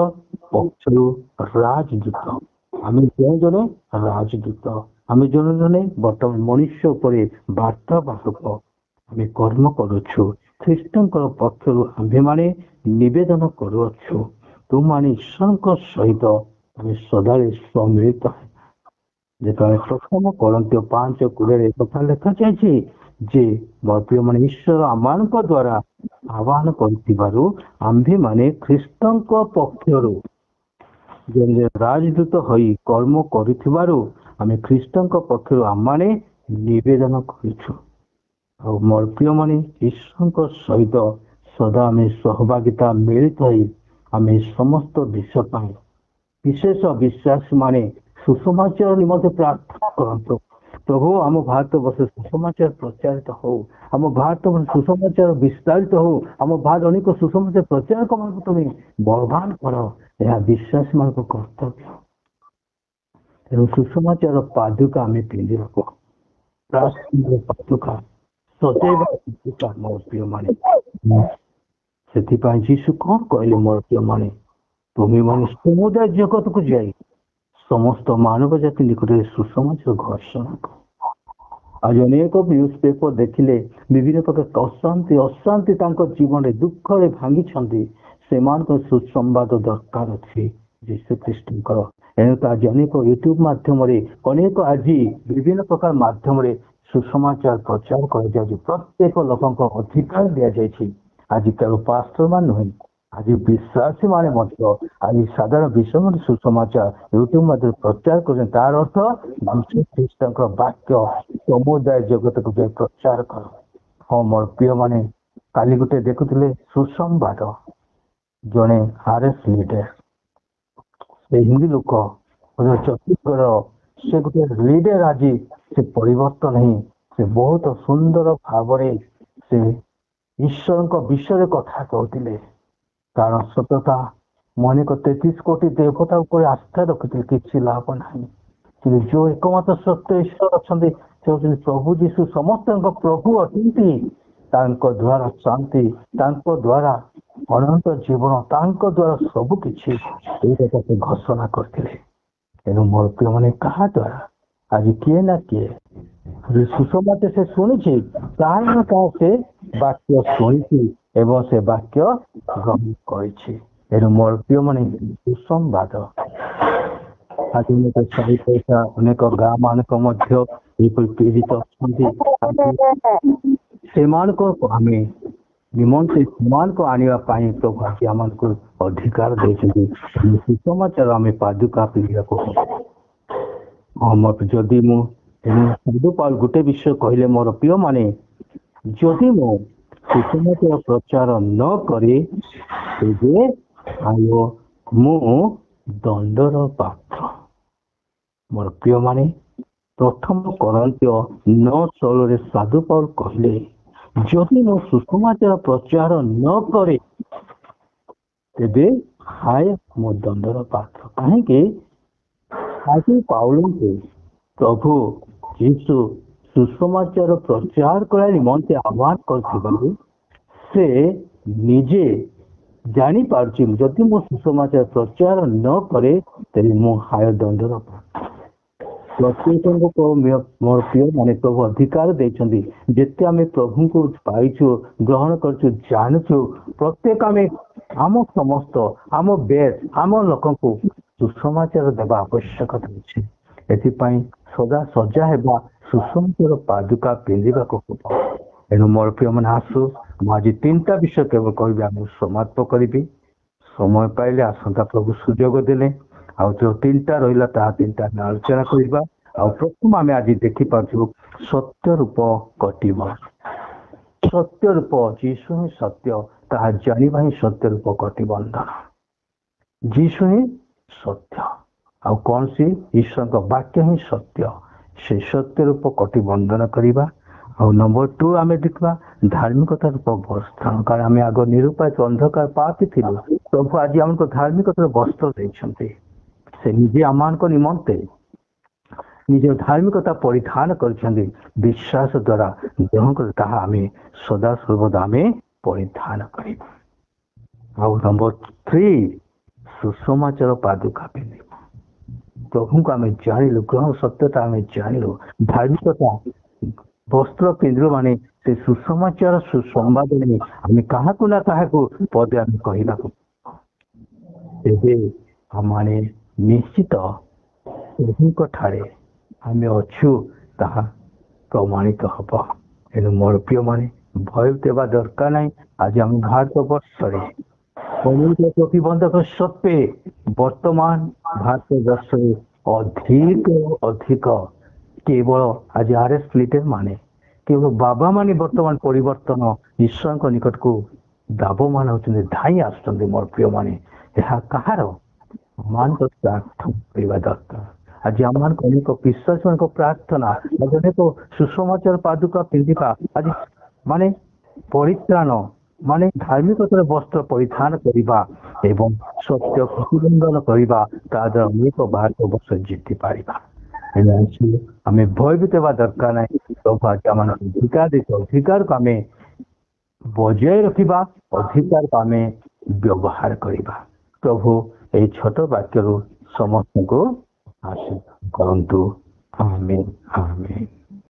ପକ୍ଷରୁ ରାଜଦୂତ। ଆମେ ଜଣେ ଜଣେ ରାଜଦୂତ, ଆମେ ଜଣେ ଜଣେ ବର୍ତ୍ତମାନ ମନୁଷ୍ୟ ଉପରେ ବାର୍ତ୍ତାବାହକ ଆମେ କର୍ମ କରୁଛୁ। ଖ୍ରୀଷ୍ଟଙ୍କର ପକ୍ଷରୁ ଆମ୍ଭେମାନେ ନିବେଦନ କରୁଅଛୁ, ତୁମମାନେ ଈଶ୍ୱରଙ୍କ ସହିତ ଆମେ ସଦାବେଳେ ସମ୍ମିଳିତ। ଯେତେବେଳେ ପ୍ରଥମ କରନ୍ଥୀୟ 5:20 କଥା ଲେଖାଯାଇଛି ଯେ ମୋର ପ୍ରିୟମାନେ ଈଶ୍ୱର ଆମମାନଙ୍କ ଦ୍ୱାରା ଆହ୍ୱାନ କରିଥିବାରୁ ଆମ୍ଭେମାନେ ଖ୍ରୀଷ୍ଟଙ୍କ ପକ୍ଷରୁ ରାଜଦୂତ ହୋଇ କର୍ମ କରୁଥିବାରୁ ଆମେ ଖ୍ରୀଷ୍ଟଙ୍କ ପକ୍ଷରୁ ଆମମାନେ ନିବେଦନ କରୁଛୁ। ଆଉ ମୋର ପ୍ରିୟମାନେ ଈଶ୍ୱରଙ୍କ ସହିତ ସଦା ଆମେ ସହଭାଗିତା ମିଳିତ ହୋଇ ଆମେ ସମସ୍ତ ବିଷୟ ପାଇଁ ବିଶେଷ ବିଶ୍ୱାସୀ ମାନେ ସୁସମାଚାର ନିମନ୍ତେ ପ୍ରାର୍ଥନା କରନ୍ତୁ। ପ୍ରଭୁ ଆମ ଭାରତବର୍ଷ ସୁସମାଚାର ପ୍ରଚାରିତ ହଉ, ଆମ ଭାରତବର୍ଷ ସୁସମାଚାର ବିସ୍ତାରିତ ହଉ, ଆମ ଭାରତ ଅନେକ ସୁସମାଚାର ପ୍ରଚାରକ ମାନଙ୍କୁ ତୁମେ ବଳବାନ କର, ଏହା ବିଶ୍ୱାସୀ ମାନଙ୍କ କର୍ତ୍ତବ୍ୟ। ତେଣୁ ସୁସମାଚାର ପାଦୁକା ଆମେ ପିନ୍ଧିବାକୁ, ପାଦୁକା ସଜେଇବା ମୋର ପ୍ରିୟମାନେ। ସେଥିପାଇଁ ଯୀଶୁ କଣ କହିଲେ ମୋର ପ୍ରିୟମାନେ? ତୁମେମାନେ ସମୁଦାୟ ଜଗତକୁ ଯାଇ ସମସ୍ତ ମାନବ ଜାତି ନିକଟରେ ସୁସମାଚାର ଘୋଷଣା କର। ଆଜି ଅନେକ ନ୍ୟୁଜ ପେପର ଦେଖିଲେ ବିଭିନ୍ନ ପ୍ରକାର ଅଶାନ୍ତି ତାଙ୍କ ଜୀବନରେ ଦୁଃଖରେ ଭାଙ୍ଗିଛନ୍ତି। ସେମାନଙ୍କ ସୁସମ୍ବାଦ ଦରକାର ଅଛି ଯୀଶୁ ଖ୍ରୀଷ୍ଟଙ୍କର। ଏଣୁ ତ ଆଜି ଅନେକ ୟୁଟ୍ୟୁବ ମାଧ୍ୟମରେ ଅନେକ ଆଜି ବିଭିନ୍ନ ପ୍ରକାର ମାଧ୍ୟମରେ ସୁସମାଚାର ପ୍ରଚାର କରାଯାଉଛି। ପ୍ରତ୍ୟେକ ଲୋକଙ୍କ ଅଧିକାର ଦିଆଯାଇଛି। ଆଜି କେବଳ ପାଷ୍ଟର ମାନେ ନୁହେଁ, ଆଜି ବିଶ୍ୱାସୀ ମାନେ ମଧ୍ୟ ଆଜି ସାଧାରଣ ବିଷୟ ସୁସମାଚାର ୟୁଟ୍ୟୁବ ମାଧ୍ୟମରେ ପ୍ରଚାର କରୁଛନ୍ତି। ତାର ଅର୍ଥ ଯୀଶୁ ଖ୍ରୀଷ୍ଟଙ୍କ ବାକ୍ୟ ସମୁଦାୟ ଜଗତକୁ ଯାଇ ପ୍ରଚାର କର। ହଁ ମୋର ପ୍ରିୟମାନେ, କାଲି ଗୋଟେ ଦେଖୁଥିଲେ ସୁସମ୍ବାଦ, ଜଣେ RS ଲିଡର, ସେ ହିନ୍ଦୀ ଲୋକ, ଛତିଶଗଡ଼, ସେ ଗୋଟେ ଲିଡର। ଆଜି ସେ ପରିବର୍ତ୍ତନ ହିଁ, ସେ ବହୁତ ସୁନ୍ଦର ଭାବରେ ସେ ଈଶ୍ୱରଙ୍କ ବିଷୟରେ କଥା କହୁଥିଲେ। କାରଣ ସତତା ମନେକ 33 କୋଟି ଦେବତା ଉପରେ ଆସ୍ଥା ରଖିଥିଲେ, କିଛି ଲାଭ ନାହିଁ। କିନ୍ତୁ ଯୋଉ ଏକମାତ୍ର ସତ୍ୟ ଈଶ୍ୱର ଅଛନ୍ତି ସେ ହଉଛନ୍ତି ପ୍ରଭୁ ଯୀଶୁ, ସମସ୍ତଙ୍କ ପ୍ରଭୁ ଅଛନ୍ତି। ତାଙ୍କ ଦ୍ୱାରା ଶାନ୍ତି, ତାଙ୍କ ଦ୍ୱାରା ଅନନ୍ତ ଜୀବନ, ତାଙ୍କ ଦ୍ୱାରା ସବୁ କିଛି, ଏଇଟା ସେ ଘୋଷଣା କରିଥିଲେ। ତେଣୁ ମୋର ପ୍ରିୟମାନେ, କାହା ଦ୍ୱାରା? ଆଜି କିଏ ନା କିଏ ସୁସମାଚାର ସେ ଶୁଣିଛି, କାହାର ନା କାହା ସେ ବାକ୍ୟ ଶୁଣିଛି ଏବଂ ସେ ବାକ୍ୟ ଗ୍ରହଣ କରିଛି। ତେଣୁ ମୋର ପ୍ରିୟମାନେ, ସୁସମ୍ବାଦ ଆଜି ଅନେକ ଗାଁ ମାନଙ୍କ ମଧ୍ୟ ଏପରି ପୀଡ଼ିତ ଅଛନ୍ତି। ସେମାନଙ୍କୁ ଆମେ ନିମନ୍ତେ ସେମାନଙ୍କୁ ଆଣିବା ପାଇଁ ପ୍ରଭୁ ଆଜି ଆମକୁ ଅଧିକାର ଦେଇଛନ୍ତି। ସୁସମାଚାର ଆମେ ପାଦୁକା ପିନ୍ଧିବାକୁ ଯଦି ମୁଁ ସାଧୁ ପାଉଲ ଗୋଟେ ବିଷୟ କହିଲେ, ମୋର ପ୍ରିୟମାନେ, ଯଦି ମୁଁ ସୁସମାଚାର ପ୍ରଚାର ନ କରେ ତେବେ ମୁଁ ଦଣ୍ଡର ପାତ୍ର। ମୋର ପ୍ରିୟମାନେ, ପ୍ରଥମ କରନ୍ତୀୟ 9:16 ସାଧୁ ପାଉଲ କହିଲେ, ଯଦି ମୁଁ ସୁସମାଚାର ପ୍ରଚାର ନ କରେ ତେବେ ମୁଁ ଦଣ୍ଡର ପାତ୍ର। କାହିଁକି? ସାଧୁ ପାଉଲଙ୍କୁ ପ୍ରଭୁ ଯୀଶୁ ସୁସମାଚାର ପ୍ରଚାର କରିବା ନିମନ୍ତେ ଆହ୍ୱାନ କରିଥିବାରୁ ସେ ନିଜେ ଜାଣିପାରୁଛି, ଯଦି ମୁଁ ସୁସମାଚାର ପ୍ରଚାର ନ କରେ ତେବେ ମୁଁ ଦଣ୍ଡର ପାତ୍ର। ପ୍ରତ୍ୟେକଙ୍କୁ ମୋର ପ୍ରିୟ ମାନେ ପ୍ରଭୁ ଅଧିକାର ଦେଇଛନ୍ତି। ଯେତେ ଆମେ ପ୍ରଭୁଙ୍କୁ ପାଇଛୁ, ଗ୍ରହଣ କରୁଛୁ, ଜାଣୁଛୁ, ପ୍ରତ୍ୟେକ ଆମେ ଆମ ସମସ୍ତ ଆମ ବେଶ ଆମ ଲୋକଙ୍କୁ ସୁସମାଚାର ଦେବା ଆବଶ୍ୟକତା ଅଛି। ଏଥିପାଇଁ ସଦା ସଜା ହେବା, ସୁସମାଚାର ପାଦୁକା ପିନ୍ଧିବାକୁ ହେବ। ଏଣୁ ମୋର ପ୍ରିୟମାନେ, ଆସୁ ମୁଁ ଆଜି 3ଟା ବିଷୟ କେବଳ କହିବି, ମୁଁ ସମାପ୍ତ କରିବି। ସମୟ ପାଇଲେ ଆସନ୍ତା ପ୍ରଭୁ ସୁଯୋଗ ଦେଲେ ଆଉ ଯୋଉ 3ଟା ରହିଲା ତାହା 3ଟା ଆମେ ଆଲୋଚନା କରିବା। ଆଉ ପ୍ରଥମ ଆମେ ଆଜି ଦେଖିପାରୁଛୁ, ସତ୍ୟ ରୂପ କଟିବ। ସତ୍ୟ ରୂପ ଯୀଶୁ ହିଁ ସତ୍ୟ, ତାହା ଜାଣିବା ହିଁ ସତ୍ୟ ରୂପ କଟିବନ୍ଧନ। ଯୀଶୁ ହିଁ ସତ୍ୟ, ଆଉ କୌଣସି ଈଶ୍ୱରଙ୍କ ବାକ୍ୟ ହିଁ ସତ୍ୟ। ସେ ସତ୍ୟ ରୂପ କଟିବନ୍ଧନ କରିବା। ଆଉ ନମ୍ବର 2 ଆମେ ଦେଖିବା ଧାର୍ମିକତା ରୂପ ବସ୍ତ୍ର। କାରଣ ଆମେ ଆଗ ନିରୁପାୟ ଅନ୍ଧକାର ପାପୀ ଥିଲୁ, ପ୍ରଭୁ ଆଜି ଆମକୁ ଧାର୍ମିକତାର ବସ୍ତ୍ର ଦେଇଛନ୍ତି। ସେ ନିଜେ ଆମମାନଙ୍କ ନିମନ୍ତେ ନିଜ ଧାର୍ମିକତା ପରିଧାନ କରିଛନ୍ତି। ବିଶ୍ୱାସ ଦ୍ୱାରା ଗ୍ରହଣ କରି ତାହା ଆମେ ସଦା ସର୍ବଦା ଆମେ ପରିଧାନ କରିବା। ଆଉ ନମ୍ବର 3 ସୁସମାଚାର ପାଦୁକା ପିନ୍ଧିବ। ପ୍ରଭୁଙ୍କୁ ଆମେ ଜାଣିଲୁ, ଗ୍ରହଣ ସତ୍ୟତା ଆମେ ଜାଣିଲୁ, ଧାର୍ମିକତା ବସ୍ତ୍ର ପିନ୍ଧିଲୁ, ମାନେ ସେ ସୁସମାଚାର ସୁସମ୍ବାଦ ନେଇ ଆମେ କାହାକୁ ନା କାହାକୁ ପଦେ ଆମେ କହିବାକୁ, ତେବେ ଆମମାନେ ନିଶ୍ଚିତ ପ୍ରଭୁଙ୍କ ଠାରେ ଆମେ ଅଛୁ ତାହା ପ୍ରମାଣିତ ହବ। ଏଣୁ ମୋର ପ୍ରିୟମାନେ, ଭୟ ଦେବା ଦରକାର ନାହିଁ। ଆଜି ଆମ ଭାରତ ବର୍ଷରେ ପ୍ରତିବନ୍ଧକ ସତ୍ତ୍ୱେ ବର୍ତ୍ତମାନ ଭାରତ ବର୍ଷରେ ଅଧିକ କେବଳ ଆଜି RS ଲିଡର ମାନେ, କେବଳ ବାବା ମାନେ ବର୍ତ୍ତମାନ ପରିବର୍ତ୍ତନ ଈଶ୍ୱରଙ୍କ ନିକଟକୁ ଦାବମାନ ହେଉଛନ୍ତି, ଧାଇଁ ଆସୁଛନ୍ତି। ମୋର ପ୍ରିୟମାନେ, ଏହା କାହାର? ଆମମାନଙ୍କ ପ୍ରାର୍ଥନା କରିବା ଦରକାର। ଆଜି ଆମମାନଙ୍କ ଅନେକ ବିଶ୍ୱାସୀମାନଙ୍କ ପ୍ରାର୍ଥନା, ଅନେକ ସୁସମାଚାର ପାଦୁକା ପିନ୍ଧିବା, ଆଜି ମାନେ ପରିତ୍ରାଣ ମାନେ ଧାର୍ମିକତାର ବସ୍ତ୍ର ପରିଧାନ କରିବା ଏବଂ ସତ୍ୟ ପ୍ରତିବନ୍ଧନ କରିବା, ତା ଦ୍ୱାରା ଅନେକ ଭାରତ ବର୍ଷ ଜିତି ପାରିବା। ଆମେ ଭୟଭୀତ ହେବା ଦରକାର ନାହିଁ। ପ୍ରଭୁ ଆଜି ଆମମାନଙ୍କୁ ଅଧିକାର ଦେଇଛ, ଅଧିକାରକୁ ଆମେ ବଜାୟ ରଖିବା, ଅଧିକାରକୁ ଆମେ ବ୍ୟବହାର କରିବା। ପ୍ରଭୁ ଏହି ଛୋଟ ବାକ୍ୟରୁ ସମସ୍ତଙ୍କୁ ଆଶୀର୍ବାଦ କରନ୍ତୁ। ଆମେନ୍, ଆମେନ୍।